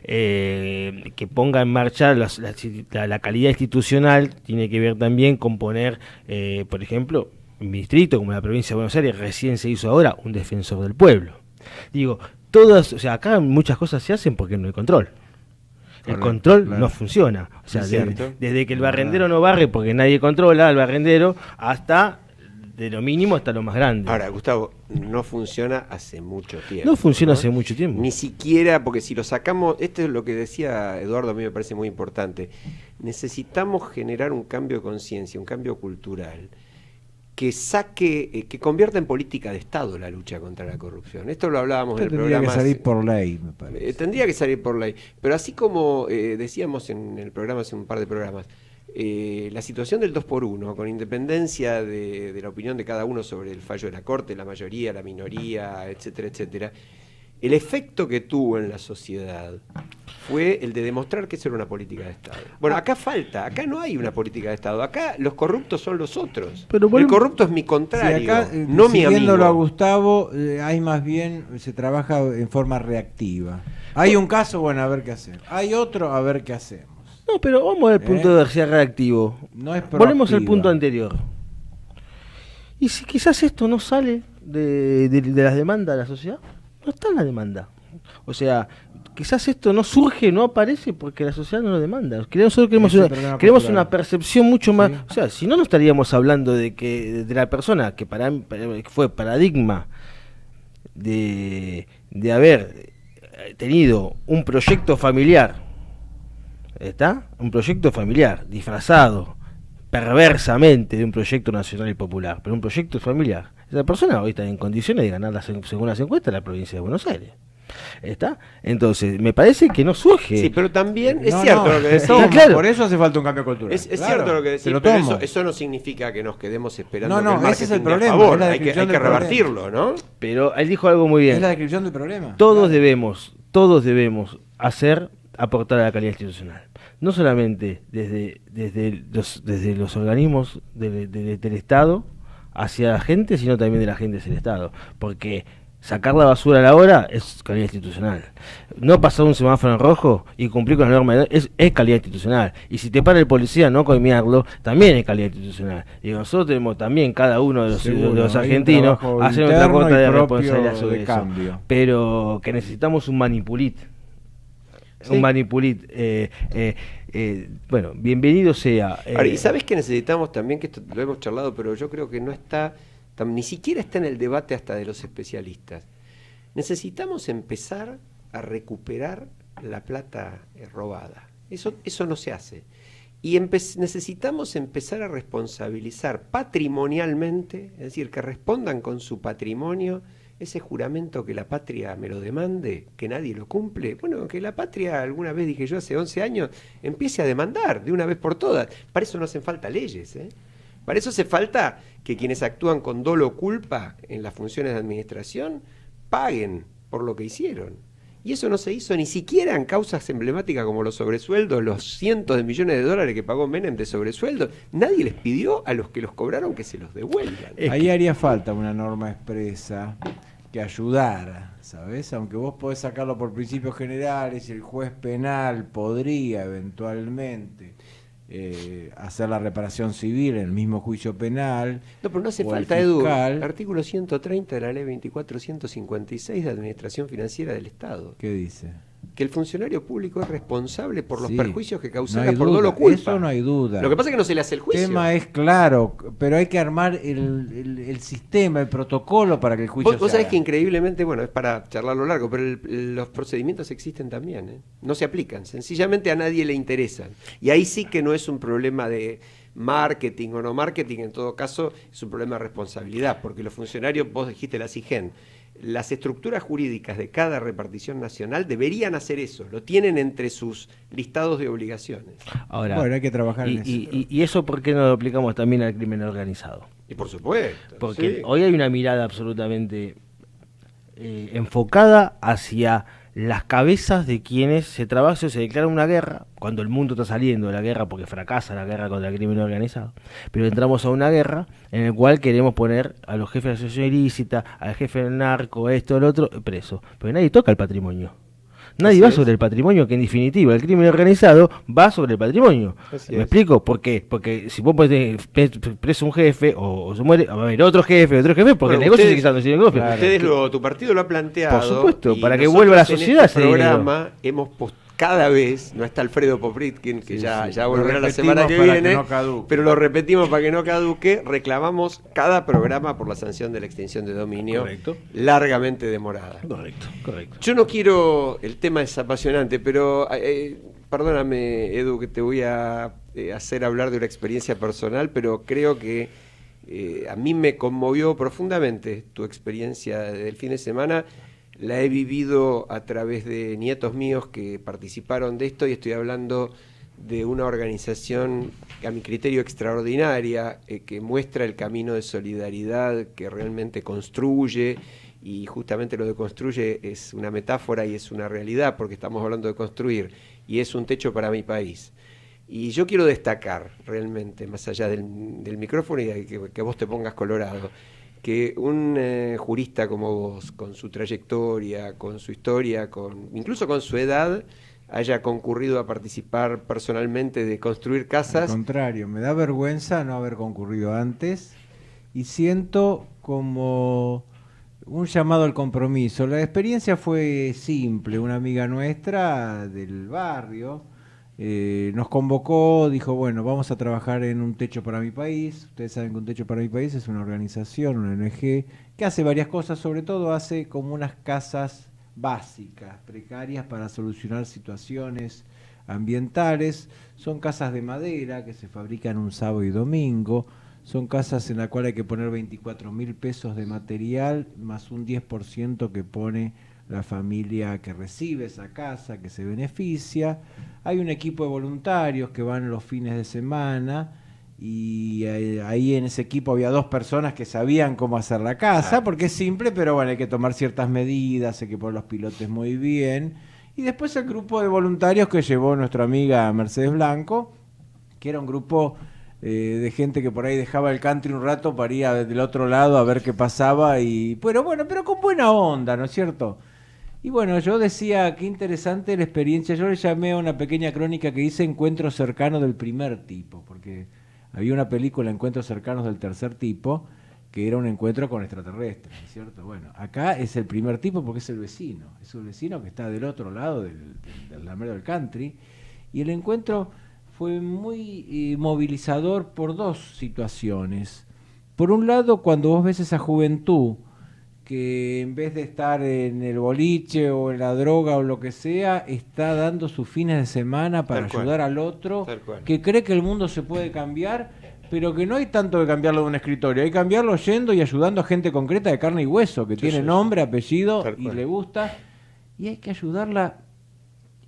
Que ponga en marcha la calidad institucional tiene que ver también con poner, por ejemplo, un distrito como la provincia de Buenos Aires, recién se hizo ahora un defensor del pueblo. Digo, acá muchas cosas se hacen porque no hay control. El control no funciona. O sea, desde que el barrendero no barre porque nadie controla al barrendero, hasta de lo mínimo hasta lo más grande. Ahora, Gustavo, no funciona hace mucho tiempo. No funciona hace mucho tiempo. Ni siquiera, porque si lo sacamos, esto es lo que decía Eduardo, a mí me parece muy importante. Necesitamos generar un cambio de conciencia, un cambio cultural, que saque, que convierta en política de Estado la lucha contra la corrupción. Esto lo hablábamos en el programa. Tendría que salir por ley, me parece. Tendría que salir por ley. Pero así como decíamos en el programa hace un par de programas, la situación del 2x1, con independencia de la opinión de cada uno sobre el fallo de la Corte, la mayoría, la minoría, etcétera, etcétera, el efecto que tuvo en la sociedad fue el de demostrar que eso era una política de Estado. Bueno, acá no hay una política de Estado, acá los corruptos son los otros. Pero el corrupto es mi contrario, sí, acá, no mi amigo. Siguiéndolo a Gustavo, hay más bien, se trabaja en forma reactiva. Hay un caso, bueno, a ver qué hacer. Hay otro, a ver qué hacemos. No, pero vamos al punto de ser reactivo. No es volvemos al punto anterior. Y si quizás esto no sale de las demandas de la sociedad, no está en la demanda. O sea, quizás esto no surge, no aparece porque la sociedad no lo demanda. Nosotros queremos una percepción mucho más... Sí. O sea, si no, no estaríamos hablando de la persona que fue paradigma de haber tenido un proyecto familiar. ¿Está? Un proyecto familiar, disfrazado perversamente de un proyecto nacional y popular, pero un proyecto familiar. Esa persona hoy está en condiciones de ganar, según las encuestas, la provincia de Buenos Aires. ¿Está? Entonces, me parece que no surge. Sí, pero también es cierto lo que decís. Claro. Por eso hace falta un cambio cultural. Es cierto lo que decís, pero eso no significa que nos quedemos esperando. No, ese es el problema. Favor. Hay que revertirlo, ¿no? Pero él dijo algo muy bien. Es la descripción del problema. Todos debemos aportar a la calidad institucional. No solamente desde los organismos del Estado hacia la gente, sino también de la gente hacia el Estado. Porque sacar la basura a la hora es calidad institucional. No pasar un semáforo en rojo y cumplir con la norma es calidad institucional. Y si te para el policía, no coimearlo, también es calidad institucional. Y nosotros tenemos también, cada uno de los argentinos, hacer nuestra cuota de responsabilidad sobre eso. Cambio. Pero que necesitamos un manipulit. Sí. Un manipulit. Bueno, bienvenido sea. Ahora, y sabes que necesitamos también, que esto lo hemos charlado, pero yo creo que no está, ni siquiera está en el debate hasta de los especialistas. Necesitamos empezar a recuperar la plata robada. Eso no se hace. Y necesitamos empezar a responsabilizar patrimonialmente, es decir, que respondan con su patrimonio ese juramento que la patria me lo demande, que nadie lo cumple. Bueno, que la patria, alguna vez dije yo hace 11 años, empiece a demandar de una vez por todas. Para eso no hacen falta leyes, ¿eh? Para eso hace falta que quienes actúan con dolo o culpa en las funciones de administración paguen por lo que hicieron. Y eso no se hizo ni siquiera en causas emblemáticas como los sobresueldos, los cientos de millones de dólares que pagó Menem de sobresueldos. Nadie les pidió a los que los cobraron que se los devuelvan. Ahí haría falta una norma expresa que ayudara, ¿sabes? Aunque vos podés sacarlo por principios generales y el juez penal podría eventualmente hacer la reparación civil en el mismo juicio penal. No, pero no hace falta, Edu. Artículo 130 de la ley 2456 de Administración Financiera del Estado. ¿Qué dice? Que el funcionario público es responsable por los perjuicios que causara por dolo o culpa. Eso no hay duda. Lo que pasa es que no se le hace el juicio. El tema es claro, pero hay que armar el sistema, el protocolo para que el juicio se haga. Vos sabés que increíblemente, bueno, es para charlarlo largo, pero los procedimientos existen también, ¿eh? No se aplican, sencillamente a nadie le interesan. Y ahí sí que no es un problema de marketing o no marketing, en todo caso es un problema de responsabilidad, porque los funcionarios, vos dijiste la SIGEN, las estructuras jurídicas de cada repartición nacional deberían hacer eso, lo tienen entre sus listados de obligaciones. Ahora, bueno, hay que trabajar en eso. ¿Y eso por qué no lo aplicamos también al crimen organizado? Y por supuesto. Porque hoy hay una mirada absolutamente enfocada hacia las cabezas de quienes se declara una guerra, cuando el mundo está saliendo de la guerra porque fracasa la guerra contra el crimen organizado, pero entramos a una guerra en la cual queremos poner a los jefes de la asociación ilícita, al jefe del narco, esto, lo otro, preso, pero nadie toca el patrimonio. Nadie va sobre el patrimonio, que en definitiva el crimen organizado va sobre el patrimonio. ¿Me explico? ¿Por qué? Porque si vos pones preso un jefe o se muere, va a haber otro jefe, porque el negocio sigue estando sin negocio. Tu partido lo ha planteado. Por supuesto, para que vuelva a la sociedad. En este programa hemos cada vez, no está Alfredo Popritkin, que ya volverá la repetimos semana que para viene, que no caduque. pero lo repetimos para que no caduque, reclamamos cada programa por la sanción de la extinción de dominio. Correcto. Largamente demorada. Correcto. Yo no quiero, el tema es apasionante, pero perdóname, Edu, que te voy a hacer hablar de una experiencia personal, pero creo que a mí me conmovió profundamente tu experiencia del fin de semana. La he vivido a través de nietos míos que participaron de esto, y estoy hablando de una organización a mi criterio extraordinaria, que muestra el camino de solidaridad, que realmente construye, y justamente lo de construye es una metáfora y es una realidad, porque estamos hablando de construir, y es un techo para mi país. Y yo quiero destacar realmente, más allá del micrófono y que vos te pongas colorado, que un jurista como vos, con su trayectoria, con su historia, incluso con su edad, haya concurrido a participar personalmente de construir casas. Al contrario, me da vergüenza no haber concurrido antes, y siento como un llamado al compromiso. La experiencia fue simple. Una amiga nuestra del barrio nos convocó, dijo, bueno, vamos a trabajar en un techo para mi país. Ustedes saben que un techo para mi país es una organización, una ONG, que hace varias cosas, sobre todo hace como unas casas básicas, precarias, para solucionar situaciones ambientales. Son casas de madera que se fabrican un sábado y domingo. Son casas en las cuales hay que poner 24.000 pesos de material, más un 10% que pone la familia que recibe esa casa, que se beneficia. Hay un equipo de voluntarios que van los fines de semana, y ahí en ese equipo había 2 personas que sabían cómo hacer la casa, porque es simple, pero bueno, hay que tomar ciertas medidas, hay que poner los pilotes muy bien. Y después el grupo de voluntarios que llevó nuestra amiga Mercedes Blanco, que era un grupo de gente que por ahí dejaba el country un rato para ir del otro lado a ver qué pasaba, y pero con buena onda, ¿no es cierto? Y bueno, yo decía, qué interesante la experiencia. Yo le llamé a una pequeña crónica que dice Encuentros cercanos del primer tipo, porque había una película, Encuentros cercanos del tercer tipo, que era un encuentro con extraterrestres, ¿no es cierto? Bueno, acá es el primer tipo porque es el vecino que está del otro lado del alambrado del country, y el encuentro fue muy movilizador por 2 situaciones. Por un lado, cuando vos ves esa juventud que en vez de estar en el boliche o en la droga o lo que sea, está dando sus fines de semana para ayudar al otro, que cree que el mundo se puede cambiar, pero que no hay tanto que cambiarlo de un escritorio, hay que cambiarlo yendo y ayudando a gente concreta de carne y hueso, que tiene nombre, apellido y le gusta, y hay que ayudarla.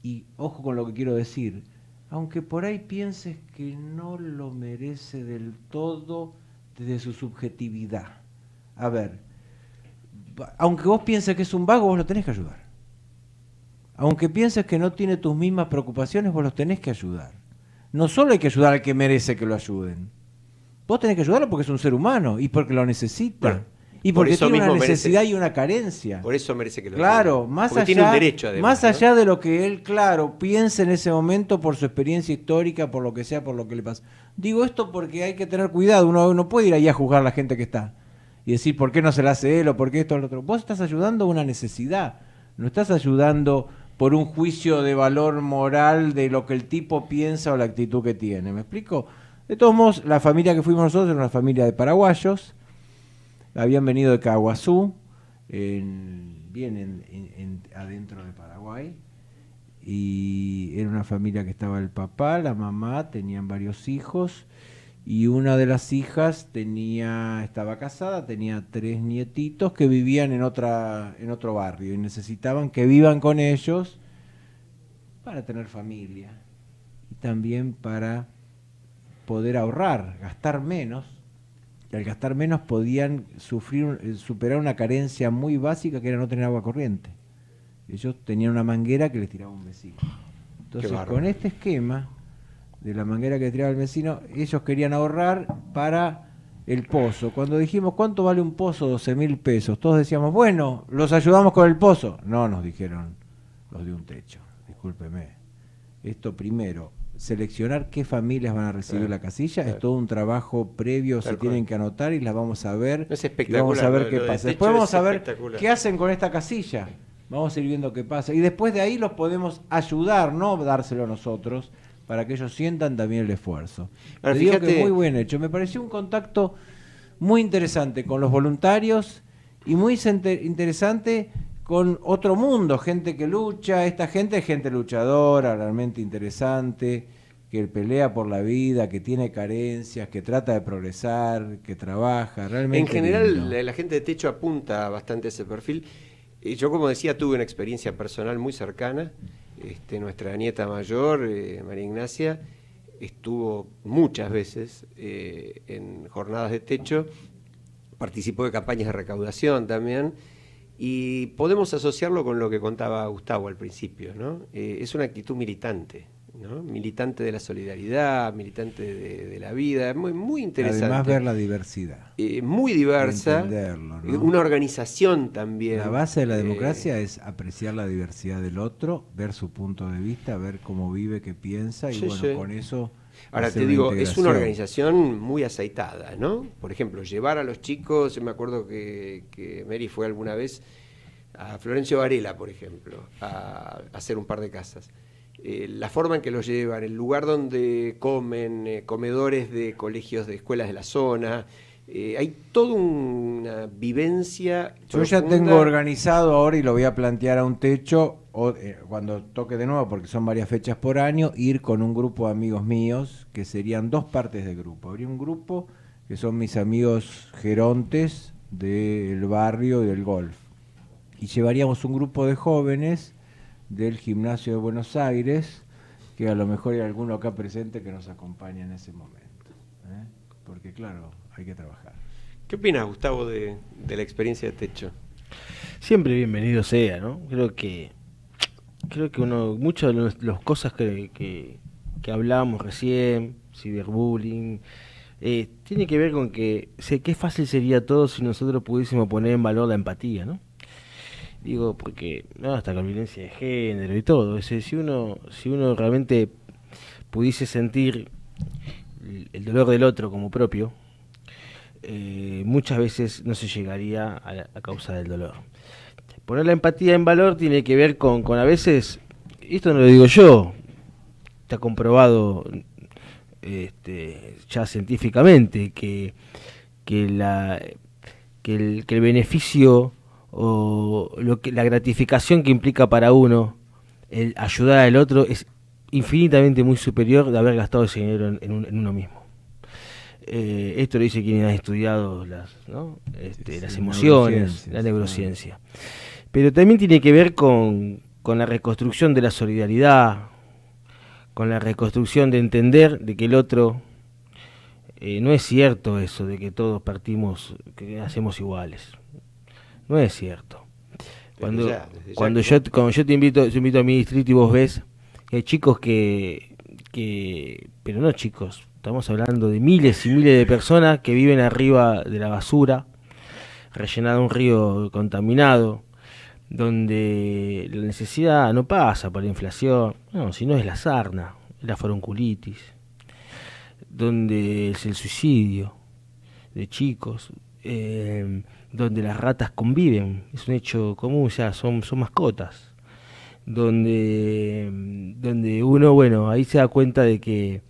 Y ojo con lo que quiero decir, aunque por ahí pienses que no lo merece del todo desde su subjetividad. A ver, aunque vos pienses que es un vago, vos lo tenés que ayudar. Aunque pienses que no tiene tus mismas preocupaciones, vos los tenés que ayudar. No solo hay que ayudar al que merece que lo ayuden. Vos tenés que ayudarlo porque es un ser humano y porque lo necesita. Bueno, y porque tiene una necesidad y una carencia. Por eso merece que lo Claro, ayuden. más porque allá, tiene un derecho, además, más allá de lo que él, piense en ese momento por su experiencia histórica, por lo que sea, por lo que le pasa. Digo esto porque hay que tener cuidado. Uno no puede ir ahí a juzgar a la gente que está y decir por qué no se la hace él o por qué esto o lo otro. Vos estás ayudando a una necesidad, no estás ayudando por un juicio de valor moral de lo que el tipo piensa o la actitud que tiene. ¿Me explico? De todos modos, la familia que fuimos nosotros era una familia de paraguayos, habían venido de Caguazú, adentro de Paraguay, y era una familia que estaba el papá, la mamá, tenían varios hijos, y una de las hijas estaba casada, tenía 3 nietitos que vivían en otro barrio y necesitaban que vivan con ellos para tener familia y también para poder ahorrar, gastar menos. Y al gastar menos podían superar una carencia muy básica que era no tener agua corriente. Ellos tenían una manguera que les tiraba un vecino. Entonces, con este esquema de la manguera que tiraba el vecino, ellos querían ahorrar para el pozo. Cuando dijimos, ¿cuánto vale un pozo? 12.000 pesos. Todos decíamos, bueno, los ayudamos con el pozo. No, nos dijeron los de un techo. Discúlpeme. Esto primero, seleccionar qué familias van a recibir la casilla, es todo un trabajo previo, se tienen que anotar y las vamos a ver. Es espectacular. Y vamos a ver qué pasa. Después vamos a ver qué hacen con esta casilla. vamos a ir viendo qué pasa. Y después de ahí los podemos ayudar, no dárselo a nosotros, para que ellos sientan también el esfuerzo. Ahora, Te digo fíjate, que muy buen hecho. Me pareció un contacto muy interesante con los voluntarios y muy interesante con otro mundo, gente que lucha. Esta gente es gente luchadora, realmente interesante, que pelea por la vida, que tiene carencias, que trata de progresar, que trabaja, realmente en general lindo. la gente de Techo apunta bastante a ese perfil. Yo, como decía, tuve una experiencia personal muy cercana. Nuestra nieta mayor, María Ignacia, estuvo muchas veces en jornadas de Techo, participó de campañas de recaudación también, y podemos asociarlo con lo que contaba Gustavo al principio, ¿no? Es una actitud militante, ¿no? Militante de la solidaridad, militante de la vida, muy, muy interesante. Además, ver la diversidad. Muy diversa, entenderlo, ¿no? Una organización también. La base de la democracia es apreciar la diversidad del otro, ver su punto de vista, ver cómo vive, qué piensa, y Sí, bueno, sí. con eso... Ahora hacer te digo, es una integración. organización muy aceitada, ¿no? Por ejemplo, llevar a los chicos, yo me acuerdo que Mary fue alguna vez a Florencio Varela, por ejemplo, a hacer un par de casas. La forma en que los llevan, el lugar donde comen, comedores de colegios, de escuelas de la zona, hay toda una vivencia. Yo ya profunda. tengo organizado ahora y lo voy a plantear a un techo, cuando toque de nuevo, porque son varias fechas por año, ir con un grupo de amigos míos, que serían dos partes del grupo. Habría un grupo que son mis amigos gerontes del barrio y del golf. Y llevaríamos un grupo de jóvenes del gimnasio de Buenos Aires, que a lo mejor hay alguno acá presente que nos acompaña en ese momento, ¿eh? Porque claro, hay que trabajar. ¿Qué opinas, Gustavo, de la experiencia de Techo? Siempre bienvenido sea, ¿no? Creo que muchas de las cosas que hablábamos recién, ciberbullying, tiene que ver con que qué fácil sería todo si nosotros pudiésemos poner en valor la empatía, ¿no? Digo, porque hasta la violencia de género y todo, si uno realmente pudiese sentir el dolor del otro como propio, muchas veces no se llegaría a la causa del dolor. Poner la empatía en valor tiene que ver con a veces, esto no lo digo yo, está comprobado ya científicamente que el beneficio o la gratificación que implica para uno el ayudar al otro es infinitamente muy superior de haber gastado ese dinero en uno mismo. Esto lo dice quien ha estudiado las emociones, la neurociencia. Pero también tiene que ver con la reconstrucción de la solidaridad, con la reconstrucción de entender de que el otro, no es cierto eso de que todos partimos, que hacemos iguales. No es cierto. Cuando yo te invito a mi distrito y vos ves que hay chicos pero no chicos, estamos hablando de miles y miles de personas que viven arriba de la basura, rellenado un río contaminado, donde la necesidad no pasa por la inflación, no, sino es la sarna, es la foronculitis, donde es el suicidio de chicos, donde las ratas conviven, es un hecho común, ya son mascotas, donde uno, ahí se da cuenta de que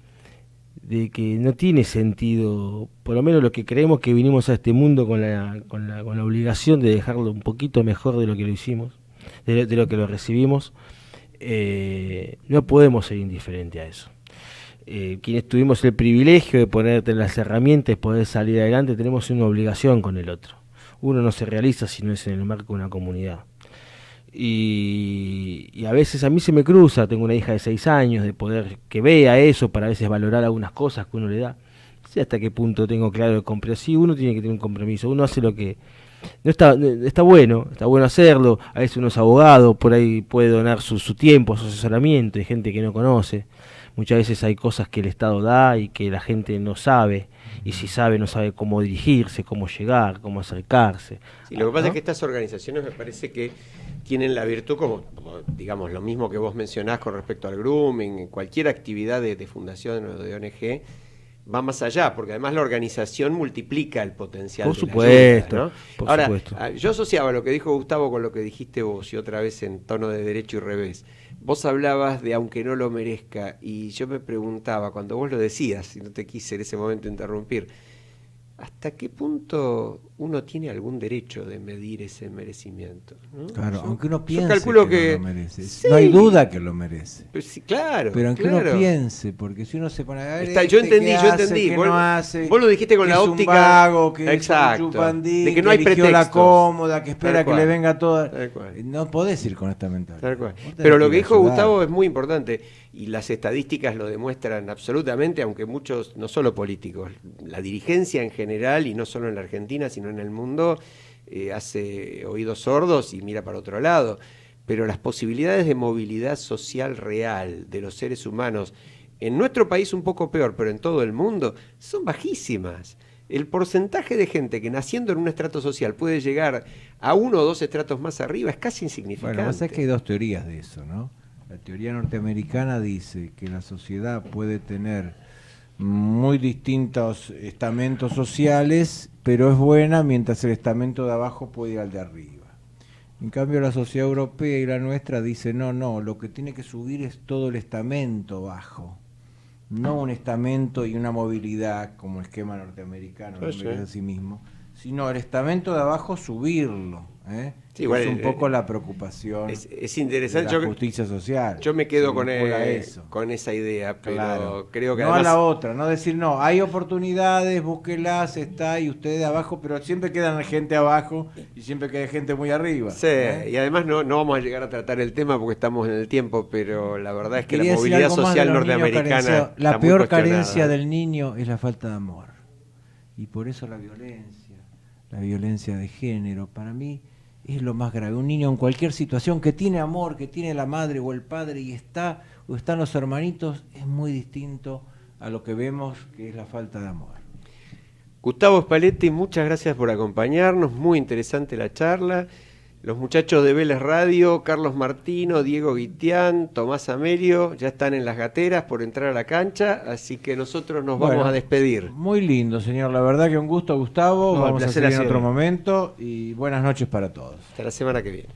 no tiene sentido, por lo menos los que creemos que vinimos a este mundo con la obligación de dejarlo un poquito mejor de lo que lo hicimos, de lo que lo recibimos, no podemos ser indiferentes a eso. Quienes tuvimos el privilegio de ponerte las herramientas, poder salir adelante, tenemos una obligación con el otro. Uno no se realiza si no es en el marco de una comunidad. Y a veces a mí se me cruza, tengo una hija de 6 años, de poder que vea eso para a veces valorar algunas cosas que uno le da. No sé hasta qué punto tengo claro el compromiso. Sí, uno tiene que tener un compromiso, uno hace lo que... No está bueno hacerlo. A veces uno es abogado, por ahí puede donar su tiempo, su asesoramiento, hay gente que no conoce. Muchas veces hay cosas que el Estado da y que la gente no sabe, y si sabe no sabe cómo dirigirse, cómo llegar, cómo acercarse. Sí, lo que pasa es que estas organizaciones me parece que tienen la virtud, como digamos, lo mismo que vos mencionás con respecto al grooming, cualquier actividad de fundación o de ONG, va más allá, porque además la organización multiplica el potencial Por de la supuesto, ayuda, ¿no? por Ahora, supuesto. yo asociaba lo que dijo Gustavo con lo que dijiste vos, y otra vez en tono de derecho y revés. Vos hablabas de aunque no lo merezca, y yo me preguntaba, cuando vos lo decías, y no te quise en ese momento interrumpir, ¿hasta qué punto uno tiene algún derecho de medir ese merecimiento? ¿No? Claro, aunque uno yo piense calculo que que no lo merece. sí. No hay duda que lo merece. Pues sí, claro. Pero aunque claro. uno piense, porque si uno se pone a ver, Yo entendí, ¿qué yo hace, entendí. qué Vos, no hace, vos lo dijiste con que la es óptica. un vago, que exacto, es un chupandín, de que no hay eligió pretextos. la cómoda, que espera Tal que cual. le venga toda. Tal cual. No podés ir con esta mentalidad. Tal cual. Vos tenés Pero lo ir que a dijo ayudar. Gustavo es muy importante y las estadísticas lo demuestran absolutamente, aunque muchos, no solo políticos, la dirigencia en general y no solo en la Argentina, sino en el mundo, hace oídos sordos y mira para otro lado. Pero las posibilidades de movilidad social real de los seres humanos, en nuestro país un poco peor, pero en todo el mundo, son bajísimas. El porcentaje de gente que naciendo en un estrato social puede llegar a 1 o 2 estratos más arriba es casi insignificante. Bueno, vos sabés que hay dos teorías de eso, ¿no? La teoría norteamericana dice que la sociedad puede tener muy distintos estamentos sociales, pero es buena mientras el estamento de abajo puede ir al de arriba. En cambio, la sociedad europea y la nuestra dice, no, lo que tiene que subir es todo el estamento bajo, no un estamento y una movilidad como el esquema norteamericano, no merece a sí mismo, sino el estamento de abajo subirlo, ¿eh? Sí, igual, es un poco la preocupación es interesante. de la justicia social. Yo me quedo con esa idea, pero claro. creo que no además... a la otra, no decir no, hay oportunidades, búsquelas, está y ustedes abajo, pero siempre quedan gente abajo y siempre queda gente muy arriba. Sí, y además no vamos a llegar a tratar el tema porque estamos en el tiempo, pero la verdad es que Quería la decir movilidad algo más social de los niños norteamericana carenciados. La está muy peor cuestionada. carencia del niño es la falta de amor. Y por eso la violencia de género, para mí es lo más grave. Un niño en cualquier situación que tiene amor, que tiene la madre o el padre y están los hermanitos, es muy distinto a lo que vemos que es la falta de amor. Gustavo Spalletti, muchas gracias por acompañarnos, muy interesante la charla. Los muchachos de Vélez Radio, Carlos Martino, Diego Guitián, Tomás Amelio, ya están en las gateras por entrar a la cancha, así que nosotros nos vamos a despedir. Muy lindo, señor, la verdad que un gusto, Gustavo. No, Vamos a seguir en sido. otro momento y buenas noches para todos. Hasta la semana que viene.